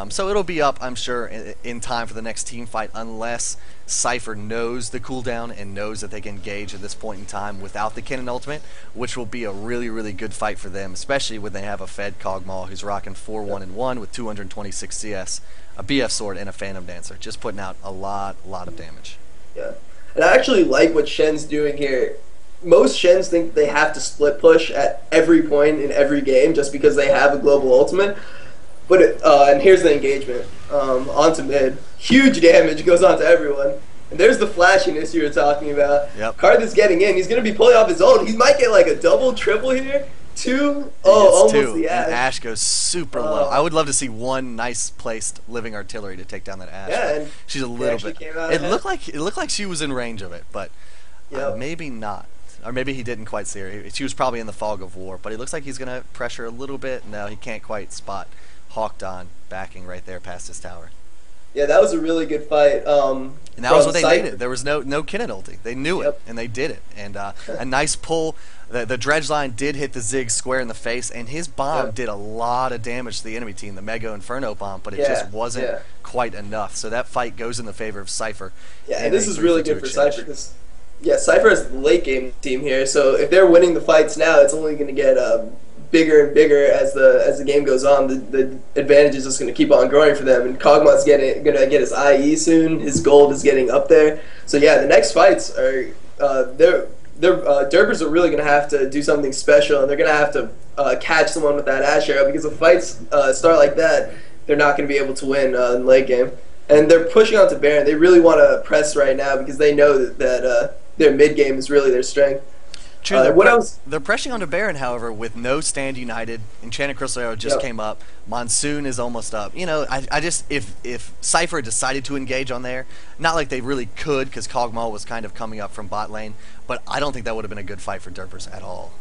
So it'll be up, I'm sure, in time for the next team fight, unless Sypher knows the cooldown and knows that they can engage at this point in time without the Cannon Ultimate, which will be a really, really good fight for them, especially when they have a fed Kog'Maw who's rocking 4-1-1 with 226 CS, a BF Sword, and a Phantom Dancer, just putting out a lot of damage. Yeah, and I actually like what Shen's doing here. Most Shens think they have to split push at every point in every game just because they have a global ultimate. But and here's the engagement onto mid. Huge damage goes on to everyone. And there's the flashiness you were talking about. Yep. Karthus getting in. He's going to be pulling off his ult. He might get like a double, triple here. Two. Oh, almost two. The Ashe. And Ashe goes super low. I would love to see one nice placed living artillery to take down that Ashe. Yeah, and she's a little bit. It looked like she was in range of it, but yep. Maybe not. Or maybe he didn't quite see her. She was probably in the fog of war, but it looks like he's going to pressure a little bit. No, he can't quite spot Hawkdon backing right there past his tower. Yeah, that was a really good fight. And that was what they Sypher. needed. There was no Kinnan ulti. They knew Yep. it, and they did it. And a nice pull. The dredge line did hit the Zig square in the face, and his bomb did a lot of damage to the enemy team, the Mega Inferno bomb, but it just wasn't quite enough. So that fight goes in the favor of Sypher. Yeah, and this is really good for Sypher because Sypher is the late game team here. So if they're winning the fights now, it's only going to get bigger and bigger as the game goes on. The advantage is just going to keep on growing for them. And Kog'Maw's going to get his IE soon. His gold is getting up there. So yeah, the next fights are Derpers are really going to have to do something special, and they're going to have to catch someone with that Ashe Arrow, because if fights start like that, they're not going to be able to win in late game. And they're pushing on to Baron. They really want to press right now because they know that their mid game is really their strength. True. They're pressing onto Baron, however, with no stand united. Enchanted Crystal Arrow just came up. Monsoon is almost up. You know, I just if Sypher decided to engage on there, not like they really could because Kog'Maw was kind of coming up from bot lane, but I don't think that would have been a good fight for Derpers at all.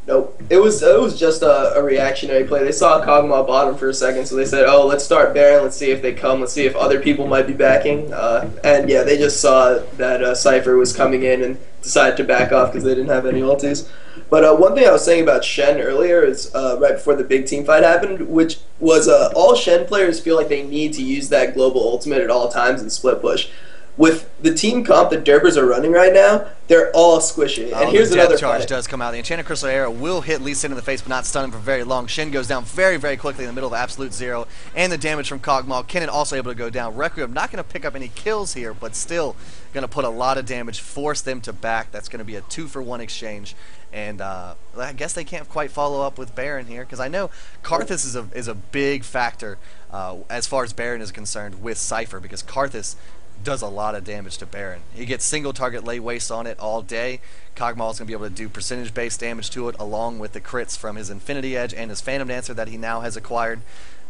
Nope. It was just a reactionary play. They saw Kog'Maw bottom for a second, so they said, oh, let's start Baron, let's see if they come, let's see if other people might be backing. And yeah, they just saw that Sypher was coming in and decided to back off because they didn't have any ultis. But one thing I was saying about Shen earlier is right before the big team fight happened, which was all Shen players feel like they need to use that global ultimate at all times and split push. With the team comp that Derpers are running right now, they're all squishy. And here's another charge fight. Does come out. The Enchanted Crystal Arrow will hit Lee Sin in the face, but not stun him for very long. Shen goes down very, very quickly in the middle of absolute zero, and the damage from Kog'Maw. Kennan also able to go down. Requiem not going to pick up any kills here, but still going to put a lot of damage, force them to back. That's going to be a 2-for-1 exchange. And I guess they can't quite follow up with Baron here, because I know Karthus is a big factor as far as Baron is concerned with Sypher, because Karthus does a lot of damage to Baron. He gets single target lay waste on it all day. Kog'Maw is going to be able to do percentage based damage to it along with the crits from his Infinity Edge and his Phantom Dancer that he now has acquired.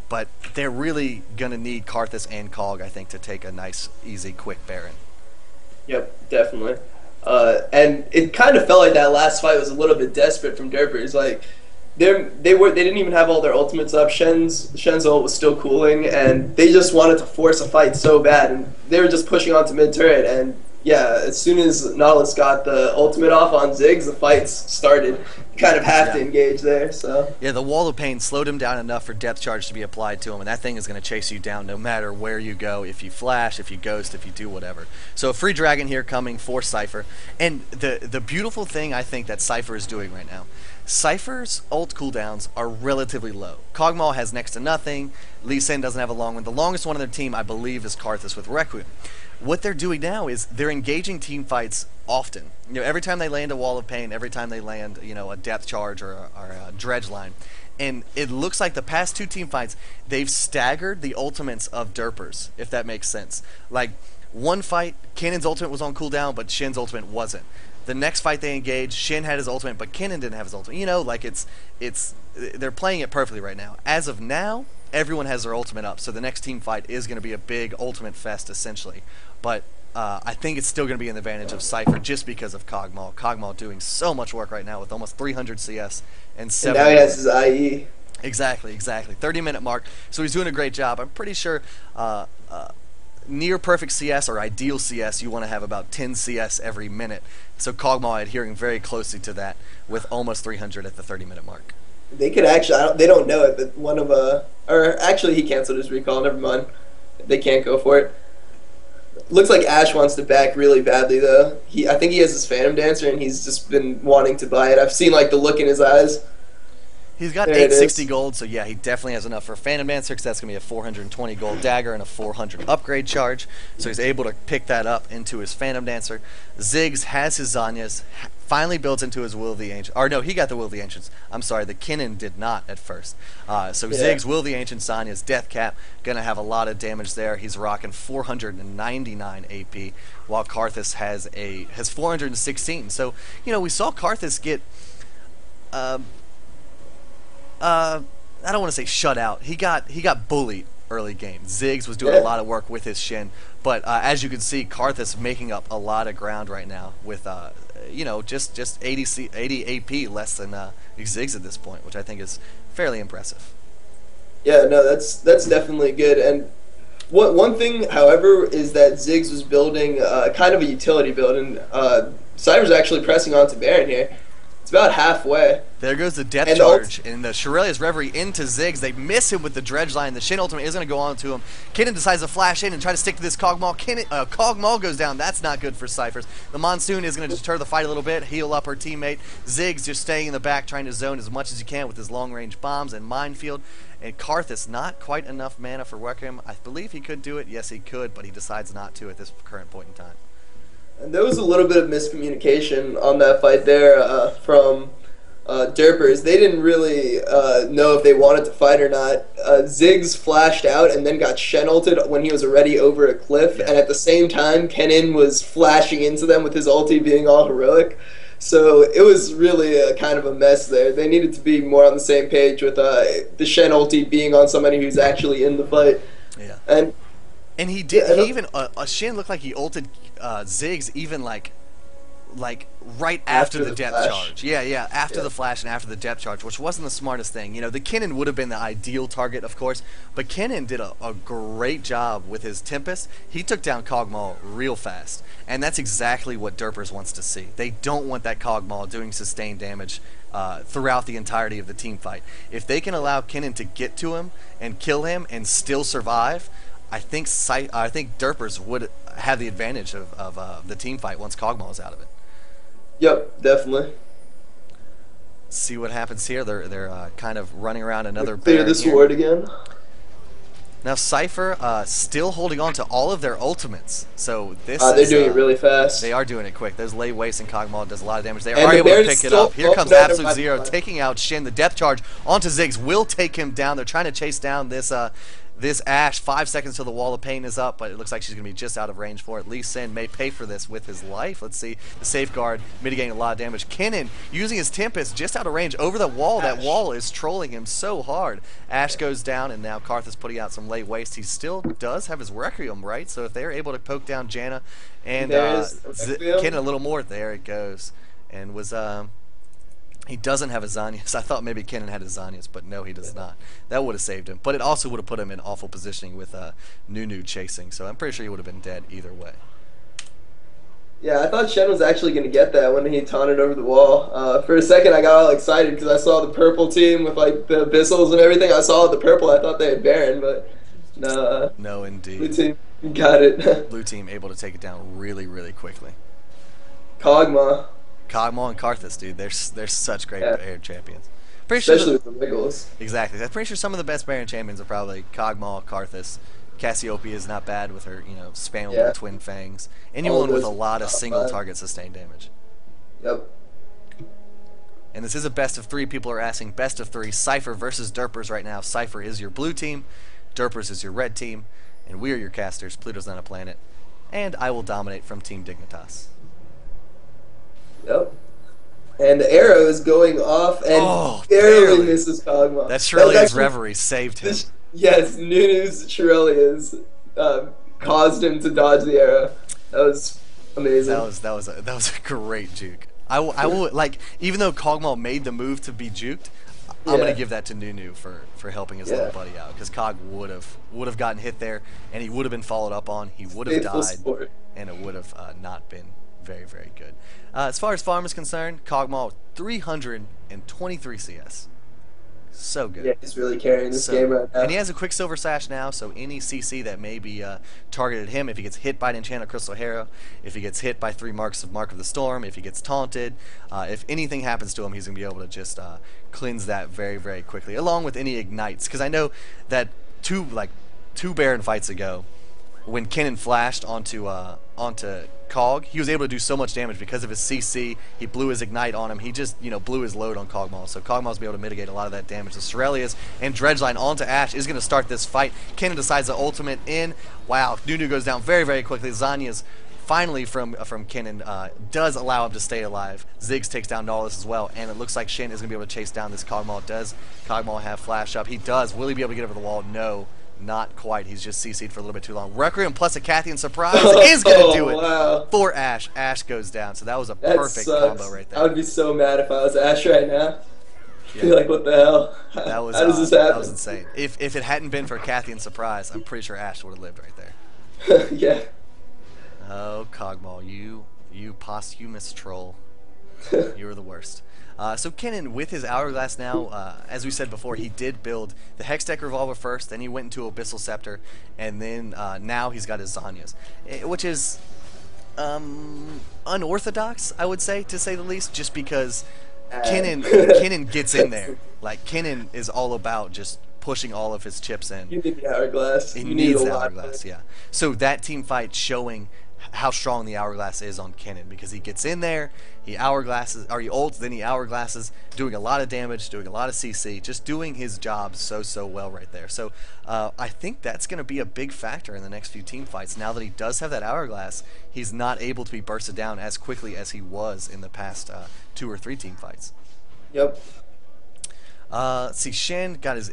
but they're really gonna need Karthus and Cog, I think, to take a nice, easy, quick Baron. Yep, definitely. And it kind of felt like that last fight was a little bit desperate from Derpers. Like they didn't even have all their ultimates up. Shen's ult was still cooling, and they just wanted to force a fight so bad, and they were just pushing onto mid turret. And yeah, as soon as Nautilus got the ultimate off on Ziggs, the fights started. You kind of have to engage there. So yeah, the Wall of Pain slowed him down enough for depth charge to be applied to him, and that thing is going to chase you down no matter where you go. If you flash, if you ghost, if you do whatever. So a free dragon here coming for Sypher, and the beautiful thing I think that Sypher is doing right now. Sypher's ult cooldowns are relatively low. Kog'Maw has next to nothing. Lee Sin doesn't have a long one. The longest one on their team, I believe, is Karthus with Requiem. What they're doing now is they're engaging team fights often. You know, every time they land a Wall of Pain, every time they land, you know, a depth charge or a dredge line. And it looks like the past 2 team fights, they've staggered the ultimates of Derpers, if that makes sense. Like, one fight, Cannon's ultimate was on cooldown, but Shin's ultimate wasn't. The next fight they engaged, Shin had his ultimate, but Cannon didn't have his ultimate. You know, like they're playing it perfectly right now. As of now, everyone has their ultimate up, so the next team fight is going to be a big ultimate fest, essentially. But I think it's still going to be in the advantage of Sypher just because of Kog'Maw. Kog'Maw doing so much work right now with almost 300 CS and 7. And now he has his IE. Exactly. 30-minute mark. So he's doing a great job. I'm pretty sure near perfect CS or ideal CS, you want to have about 10 CS every minute. So Kog'Maw adhering very closely to that with almost 300 at the 30-minute mark. They could actually, they don't know it, but one of or actually he canceled his recall. Never mind. They can't go for it. Looks like Ash wants to back really badly though. I think he has his Phantom Dancer and he's just been wanting to buy it. I've seen like the look in his eyes. He's got 860 gold, so yeah, he definitely has enough for Phantom Dancer because that's going to be a 420 gold dagger and a 400 upgrade charge. So he's able to pick that up into his Phantom Dancer. Ziggs has his Zanyas, finally built into his Will of the Ancients. Or no, he got the Will of the Ancients. I'm sorry, the Kinnan did not at first. So yeah. Ziggs, Will of the Ancients, Zanyas, Death Cap, going to have a lot of damage there. He's rocking 499 AP, while Karthus has 416. So, you know, we saw Karthus get... I don't want to say shut out. He got bullied early game. Ziggs was doing a lot of work with his Shin, but as you can see, Karthus making up a lot of ground right now with you know, just 80 AP less than Ziggs at this point, which I think is fairly impressive. Yeah, no, that's definitely good. And one thing, however, is that Ziggs was building kind of a utility build, and Cyber's actually pressing onto Baron here. It's about halfway. There goes the depth charge, and the Shurelya's Reverie into Ziggs. They miss him with the dredge line. The Shin ultimate is going to go on to him. Kinnan decides to flash in and try to stick to this Kog'Maw. Kog'Maw goes down. That's not good for Cyphers. The Monsoon is going to deter the fight a little bit, heal up her teammate. Ziggs just staying in the back, trying to zone as much as he can with his long-range bombs and minefield. And Karthus, not quite enough mana for Requiem. I believe he could do it. Yes, he could, but he decides not to at this current point in time. And there was a little bit of miscommunication on that fight there from Derpers. They didn't really know if they wanted to fight or not. Ziggs flashed out and then got Shen ulted when he was already over a cliff, and at the same time, Kennen was flashing into them with his ulti being all heroic. So it was really kind of a mess there. They needed to be more on the same page with the Shen ulti being on somebody who's actually in the fight. Yeah. And he did. He even Shin looked like he ulted Ziggs even like right after the depth charge. Yeah, after the flash and after the depth charge, which wasn't the smartest thing. You know, the Kinnan would have been the ideal target, of course, but Kinnan did a great job with his Tempest. He took down Kog'Maw real fast, and that's exactly what Derpers wants to see. They don't want that Kog'Maw doing sustained damage throughout the entirety of the team fight. If they can allow Kinnan to get to him and kill him and still survive, I think Derpers would have the advantage of the team fight once Kog'Maw is out of it. Yep, definitely. See what happens here. They're kind of running around another clear this ward again. Now Sypher still holding on to all of their ultimates. So this they're doing it really fast. They are doing it quick. There's lay waste and Kog'Maw does a lot of damage. They are able to pick it up. Here comes Absolute Zero taking out Shin. The depth charge onto Ziggs will take him down. They're trying to chase down this this Ashe, 5 seconds till the wall of pain is up, but it looks like she's going to be just out of range for it. Lee Sin may pay for this with his life. Let's see. The safeguard mitigating a lot of damage. Kennen using his Tempest just out of range over the wall. That wall is trolling him so hard. Ashe goes down, and now Karth is putting out some late waste. He still does have his Requiem, right? So if they're able to poke down Janna and Kennen a little more, there it goes. And was he doesn't have a Zanyas. I thought maybe Kennen had a Zanyas, but no, he does not. That would have saved him. But it also would have put him in awful positioning with Nunu chasing. So I'm pretty sure he would have been dead either way. Yeah, I thought Shen was actually going to get that when he taunted over the wall. For a second, I got all excited because I saw the purple team with like the Abyssals and everything. I saw the purple. I thought they had Baron, but no. No, indeed. Blue team got it. Blue team able to take it down really, really quickly. Kog'Maw. Kog'Maw and Karthus, dude, they're such great Baron champions. Especially with the Wiggles. Exactly. I'm pretty sure some of the best Baron champions are probably Kog'Maw, Karthus. Cassiopeia is not bad with her, spammable twin fangs. Anyone with a lot of single target sustained damage. Yep. And this is a best of 3. People are asking best of 3. Sypher versus Derpers right now. Sypher is your blue team. Derpers is your red team. And we are your casters. Pluto's not a planet. And I will dominate from Team Dignitas. Yep. And the arrow is going off and barely misses Kog'Maw. That Shirelia's Reverie saved him. Yes, Nunu's Shirelia's caused him to dodge the arrow. That was amazing. That was a great juke. I will like, even though Kog'Maw made the move to be juked, I'm gonna give that to Nunu for helping his little buddy out, because Kog would have gotten hit there, and he would have been followed up on. He would have died, and it would have not been very, very good. As far as farm is concerned, Kog'Maw 323 CS. So good. Yeah, he's really carrying this game right now. And he has a Quicksilver Sash now, so any CC that may be targeted him, if he gets hit by an Enchanted Crystal Harrow, if he gets hit by 3 Mark of the Storm, if he gets taunted, if anything happens to him, he's going to be able to just cleanse that very, very quickly, along with any Ignites. Because I know that two Baron fights ago, when Kennen flashed onto Cog, he was able to do so much damage because of his CC. He blew his Ignite on him. He just, blew his load on Kog'Maw. So Kog'Maw's be able to mitigate a lot of that damage. The Shirelia's and Dredgeline onto Ashe is going to start this fight. Kennen decides to ultimate in. Wow, Nunu goes down very, very quickly. Zanya's finally from Kennen does allow him to stay alive. Ziggs takes down Nautilus as well, and it looks like Shin is going to be able to chase down this Kog'Maw. Does Kog'Maw have flash up? He does. Will he be able to get over the wall? No. Not quite. He's just CC'd for a little bit too long. Requiem plus a Cathian Surprise is going to do it for Ashe. Ashe goes down. So that was a perfect combo right there. I would be so mad if I was Ashe right now. Yeah. Be like, what the hell? That was, how does this happen? That was insane. If it hadn't been for Cathian Surprise, I'm pretty sure Ashe would have lived right there. Yeah. Oh, Kog'Maw, you posthumous troll. You were the worst. So Kennen, with his Hourglass now, as we said before, he did build the Hextech Revolver first, then he went into Abyssal Scepter, and then now he's got his Zanyas, which is unorthodox, I would say, to say the least, just because Kennen gets in there. Like, Kennen is all about just pushing all of his chips in. You need the Hourglass. He needs the Hourglass, yeah. So that team fight showing how strong the Hourglass is on Kennen, because he gets in there, he Hourglasses, or he ults, then he Hourglasses, doing a lot of damage, doing a lot of CC, just doing his job so well right there. So I think that's going to be a big factor in the next few team fights. Now that he does have that Hourglass, he's not able to be bursted down as quickly as he was in the past 2 or 3 team fights. Yep. Let's see, Shen got his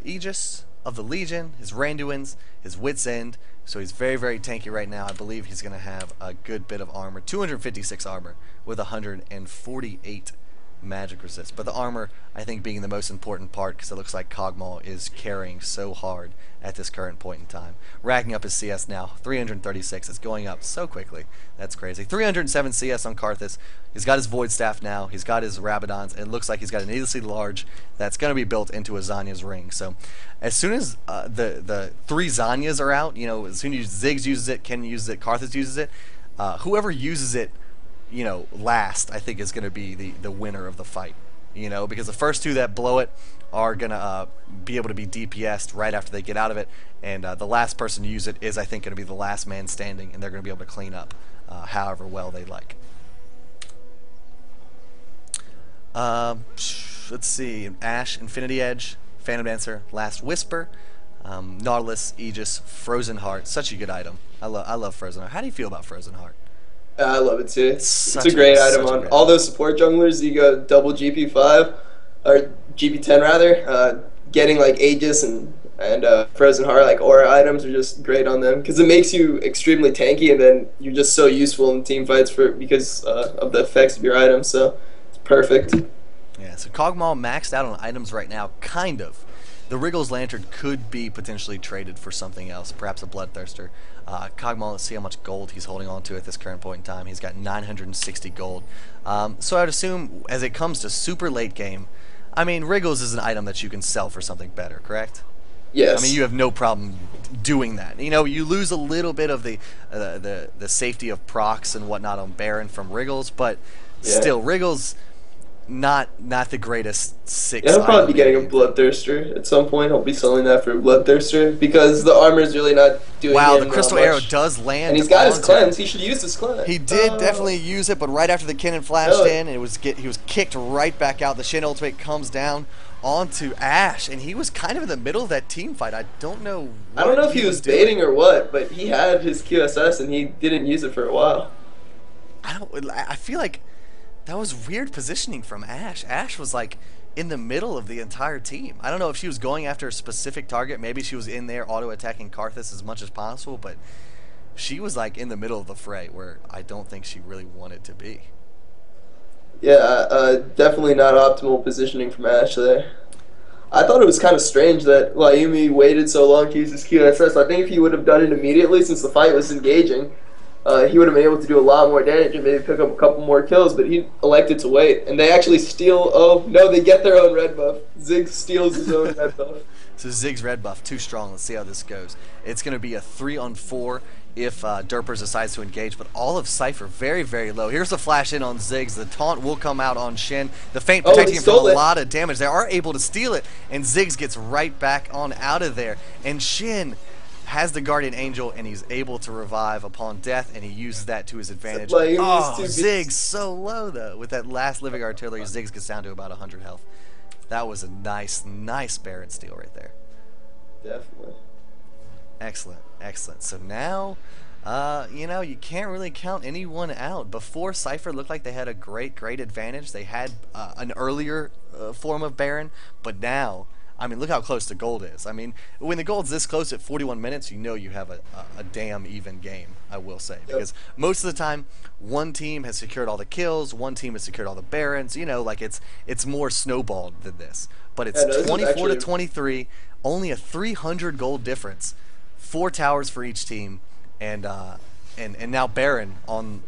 Aegis of the Legion, his Randuins, his Wit's End. So he's very, very tanky right now. I believe he's going to have a good bit of armor. 256 armor with 148 magic resist. But the armor, I think, being the most important part, because it looks like Kog'Maw is carrying so hard at this current point in time. Racking up his CS now. 336. It's going up so quickly. That's crazy. 307 CS on Karthus. He's got his Void Staff now. He's got his Rabadons. It looks like he's got an needlessly large that's going to be built into a Zanya's ring. So as soon as the 3 Zanyas are out, as soon as Ziggs uses it, Kennen uses it, Karthus uses it, whoever uses it, last, I think is going to be the winner of the fight. Because the first 2 that blow it are going to be able to be DPS'd right after they get out of it, and the last person to use it is, I think, going to be the last man standing, and they're going to be able to clean up however well they like. Let's see, Ashe, Infinity Edge, Phantom Dancer, Last Whisper. Nautilus, Aegis, Frozen Heart, such a good item. I love Frozen Heart. How do you feel about Frozen Heart? I love it too. It's a Such great item such a on great all item. those support junglers. You go double GP5 or GP10 rather. Getting like Aegis and Frozen Heart like aura items are just great on them because it makes you extremely tanky and then you're just so useful in team fights for because of the effects of your items. So it's perfect. Yeah, so Kog'Maw maxed out on items right now, kind of. The Wriggles Lantern could be potentially traded for something else, perhaps a Bloodthirster. Kog'Maw, let's see how much gold he's holding on to at this current point in time. He's got 960 gold. So I'd assume as it comes to super late game, I mean, Wriggles is an item that you can sell for something better, correct? Yes. I mean, you have no problem doing that. You know, you lose a little bit of the safety of procs and whatnot on Baron from Wriggles, but still, Wriggles not the greatest six. Yeah, I'll probably be item getting a in the game. Bloodthirster at some point. I'll be selling that for a Bloodthirster because the armor's really not doing Wow, him the crystal much. arrow does land. And he's got his onto cleanse. him. He should use his cleanse. He did definitely use it, but right after the cannon flashed No. in, he was kicked right back out. The Shin ultimate comes down onto Ashe, and he was kind of in the middle of that team fight. I don't know. I don't know if he was doing. baiting or what, but he had his QSS and he didn't use it for a while. I feel like that was weird positioning from Ashe. Ashe was like in the middle of the entire team. I don't know if she was going after a specific target. Maybe she was in there auto-attacking Karthus as much as possible, but she was like in the middle of the fray where I don't think she really wanted to be. Yeah, definitely not optimal positioning from Ashe there. I thought it was kind of strange that Lyumi waited so long to use his QSS. I think if he would have done it immediately since the fight was engaging, he would have been able to do a lot more damage and maybe pick up a couple more kills, but he elected to wait. And they actually steal, oh no, they get their own red buff. Ziggs steals his own red buff. So Ziggs red buff, too strong. Let's see how this goes. It's going to be a 3-on-4 if Derpers decides to engage, but all of Sypher very, very low. Here's a flash in on Ziggs. The taunt will come out on Shin. The feint protecting him from a lot of damage. They are able to steal it, and Ziggs gets right back on out of there. And Shin has the Guardian Angel, and he's able to revive upon death, and he uses that to his advantage. Oh, Ziggs so low, though. With that last living artillery, Ziggs gets down to about 100 health. That was a nice Baron steal right there. Definitely. Excellent, excellent. So now, you know, you can't really count anyone out. Before, Sypher looked like they had a great advantage. They had an earlier form of Baron, but now, I mean, look how close the gold is. I mean, when the gold's this close at 41 minutes, you know you have a damn even game, I will say. Because most of the time, one team has secured all the kills, one team has secured all the Barons. You know, like it's more snowballed than this. But it's 24 to 23, only a 300 gold difference, 4 towers for each team, and now Baron on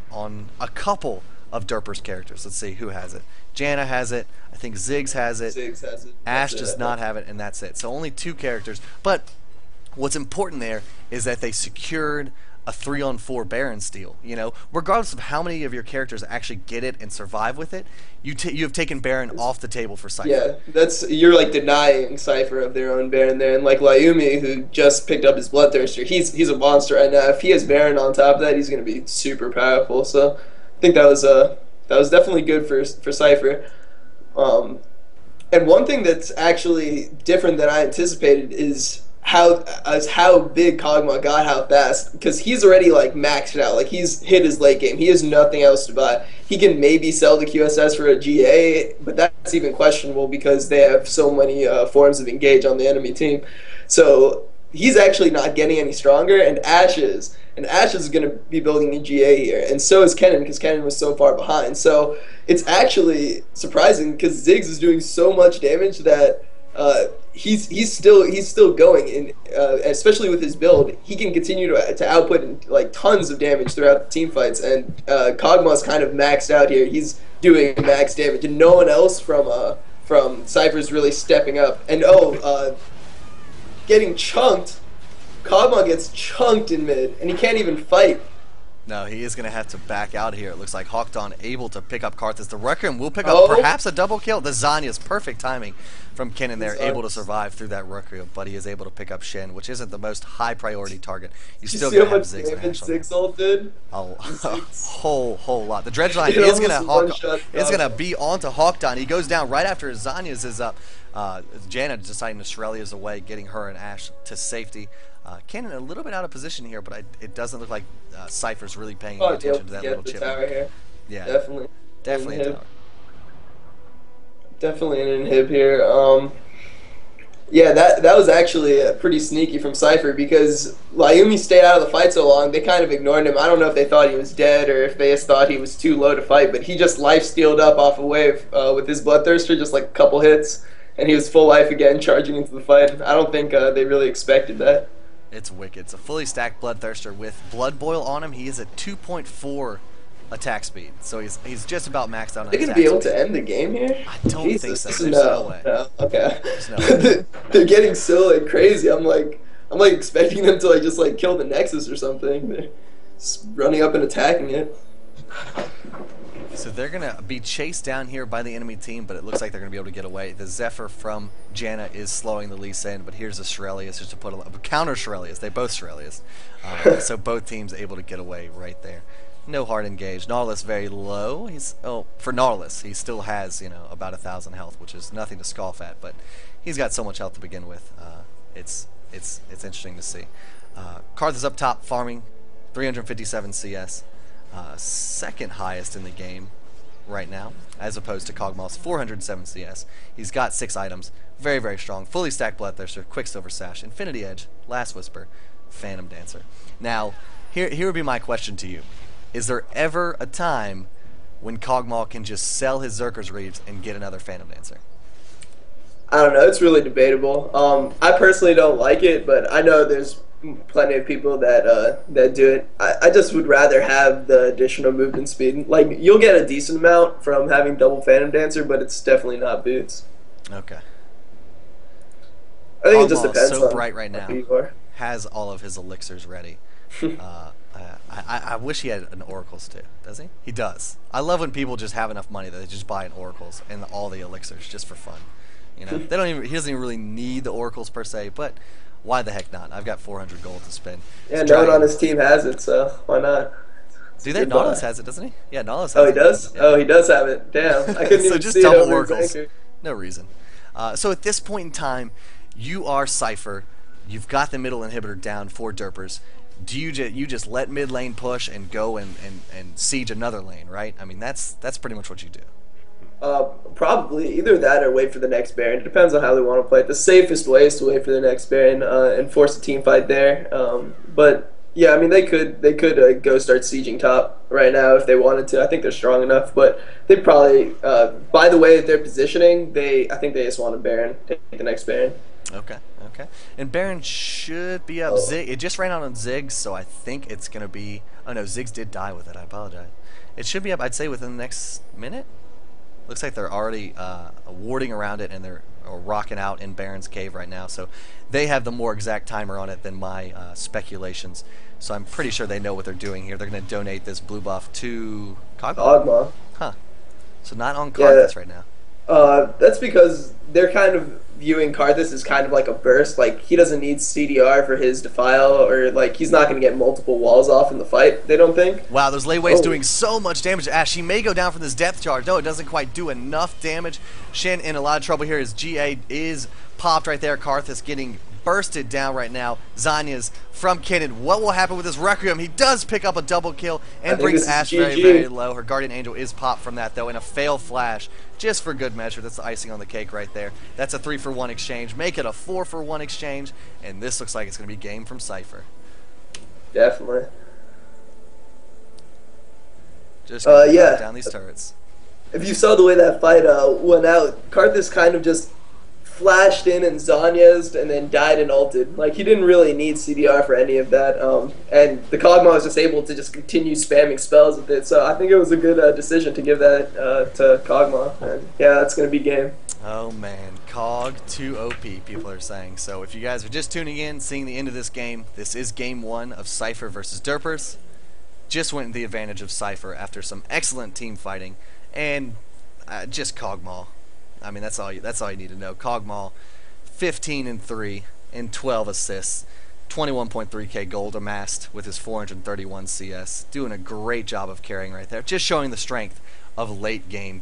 a couple of Derpers characters. Let's see who has it. Janna has it. I think Ziggs has it. Ziggs has it. Ashe does not have it, and that's it. So only 2 characters. But what's important there is that they secured a 3-on-4 Baron steal. You know, regardless of how many of your characters actually get it and survive with it, you have taken Baron off the table for Sypher. Yeah, you're like denying Sypher of their own Baron there, and like Lyumi, who just picked up his Bloodthirster, he's a monster right now. If he has Baron on top of that, he's going to be super powerful. So I think that was definitely good for Sypher. And one thing that's actually different than I anticipated is how big Kog'Maw got, how fast, because he's already like maxed out, like he's hit his late game. He has nothing else to buy. He can maybe sell the QSS for a GA, but that's even questionable because they have so many forms of engage on the enemy team. So he's actually not getting any stronger, and Ashe is. And Ashe is going to be building the GA here, and so is Kennen, because Kennen was so far behind. So it's actually surprising because Ziggs is doing so much damage that he's still going, and especially with his build, he can continue to output like tons of damage throughout the team fights. And Kog'Maw's kind of maxed out here. He's doing max damage, and no one else from Sypher's really stepping up. And getting chunked. Kog'Maw gets chunked in mid, and he can't even fight. No, he is going to have to back out here. It looks like Hawkdawn able to pick up Karthus. The Requiem will pick up perhaps a double kill. The Zanya's perfect timing from Kennen there, able to survive through that Requiem, but he is able to pick up Shen, which isn't the most high priority target. You still got to have Ziggs and Ashe on there. Ziggs ulted? A whole lot. The Dredge Line is going to be onto Hawkdawn. He goes down right after his Zanya's is up. Jana deciding to Shirelia's away, getting her and Ash to safety. Cannon a little bit out of position here, but it doesn't look like Sypher's really paying any attention to that little Get the chip. tower here. Yeah, Definitely. definitely a Inhib. tower. Definitely an inhib here. Yeah, that was actually pretty sneaky from Sypher because Lyumi stayed out of the fight so long, they kind of ignored him. I don't know if they thought he was dead or if they just thought he was too low to fight, but he just life-stealed up off a wave with his Bloodthirster, just like a couple hits, and he was full life again, charging into the fight. I don't think they really expected that. It's wicked. It's a fully stacked Bloodthirster with Blood Boil on him. He is at 2.4 attack speed, so he's just about maxed out on They're attack going to be able speed. to end the game here? I don't think Jesus. so. There's no way. No. Okay. There's no way. They're getting so like crazy. I'm like expecting them to just kill the Nexus or something. They're just running up and attacking it. So they're going to be chased down here by the enemy team, but it looks like they're going to be able to get away. The Zephyr from Jana is slowing the Lee Sin, but here's a Shirelius just to put a counter Shirelius. They both Shirelius. So both teams able to get away right there. No hard engage. Nautilus very low. For Nautilus, he still has, about 1,000 health, which is nothing to scoff at, but he's got so much health to begin with. It's interesting to see. Karthus up top farming 357 CS. Second highest in the game right now, as opposed to Kog'Maw's 407 CS. He's got 6 items, very, very strong, fully stacked Bloodthirster, Quicksilver Sash, Infinity Edge, Last Whisper, Phantom Dancer. Now, here would be my question to you. Is there ever a time when Kog'Maw can just sell his Zerker's Reaves and get another Phantom Dancer? I don't know. It's really debatable. I personally don't like it, but I know there's plenty of people that do it. I just would rather have the additional movement speed. Like, you'll get a decent amount from having double Phantom Dancer, but it's definitely not boots. Okay. I think it just depends so on bright right now. who you are. Has all of his elixirs ready. I wish he had an Oracles too. Does he? He does. I love when people just have enough money that they just buy an Oracles and all the elixirs just for fun. They don't even. He doesn't even really need the Oracles per se, but why the heck not? I've got 400 gold to spend. Yeah, no one on his team has it, so why not? Do they? Nautilus has it, doesn't he? Yeah, Nautilus has it. Oh, it. he does? Yeah. Oh, he does have it. Damn. I couldn't so even just see double it over Oracles. his No reason. So at this point in time, you are Sypher. You've got the middle inhibitor down for Derpers. Do you just let mid lane push and go and siege another lane, right? I mean, that's pretty much what you do. Probably either that or wait for the next Baron. It depends on how they want to play it. The safest way is to wait for the next Baron and force a team fight there. But yeah, I mean they could go start sieging top right now if they wanted to. I think they're strong enough, but they probably by the way that they're positioning, I think they just want a Baron, take the next Baron. Okay. And Baron should be up. Zig, it just ran out on Ziggs, so I think it's gonna be. Oh no, Ziggs did die with it. I apologize. It should be up. I'd say within the next minute. Looks like they're already warding around it and they're rocking out in Baron's cave right now. So they have the more exact timer on it than my speculations. So I'm pretty sure they know what they're doing here. They're going to donate this blue buff to Kog'Maw. Huh. So not on Karthus right now. That's because they're kind of viewing Karthus as kind of like a burst. Like, he doesn't need CDR for his Defile, or like he's not going to get multiple walls off in the fight, they don't think. Wow, those layways doing so much damage to Ash. She may go down from this depth charge. No, it doesn't quite do enough damage. Shen in a lot of trouble here as GA is popped right there. Karthus getting bursted down right now. Zanya's from Kennen. What will happen with this Requiem? He does pick up a double kill and brings Ash very, very low. Her Guardian Angel is popped from that, though, in a fail flash. Just for good measure. That's the icing on the cake right there. That's a 3-for-1 exchange. Make it a 4-for-1 exchange, and this looks like it's going to be game from Sypher. Definitely. Just going to yeah. down these turrets. If you saw the way that fight went out, Karthus kind of just flashed in and Zanya's and then died and ulted. Like, he didn't really need CDR for any of that. And the Kog'Maw was just able to just continue spamming spells with it. So I think it was a good decision to give that to Kog'Maw. And yeah, that's going to be game. Oh man, Cog 2 OP, people are saying. So if you guys are just tuning in, seeing the end of this game, this is game 1 of Sypher versus Derpers. Just went the advantage of Sypher after some excellent team fighting. And just Kog'Maw. I mean, that's all you need to know. Kog'Maw, 15-3 and 12 assists, 21.3k gold amassed with his 431 CS. Doing a great job of carrying right there. Just showing the strength of late game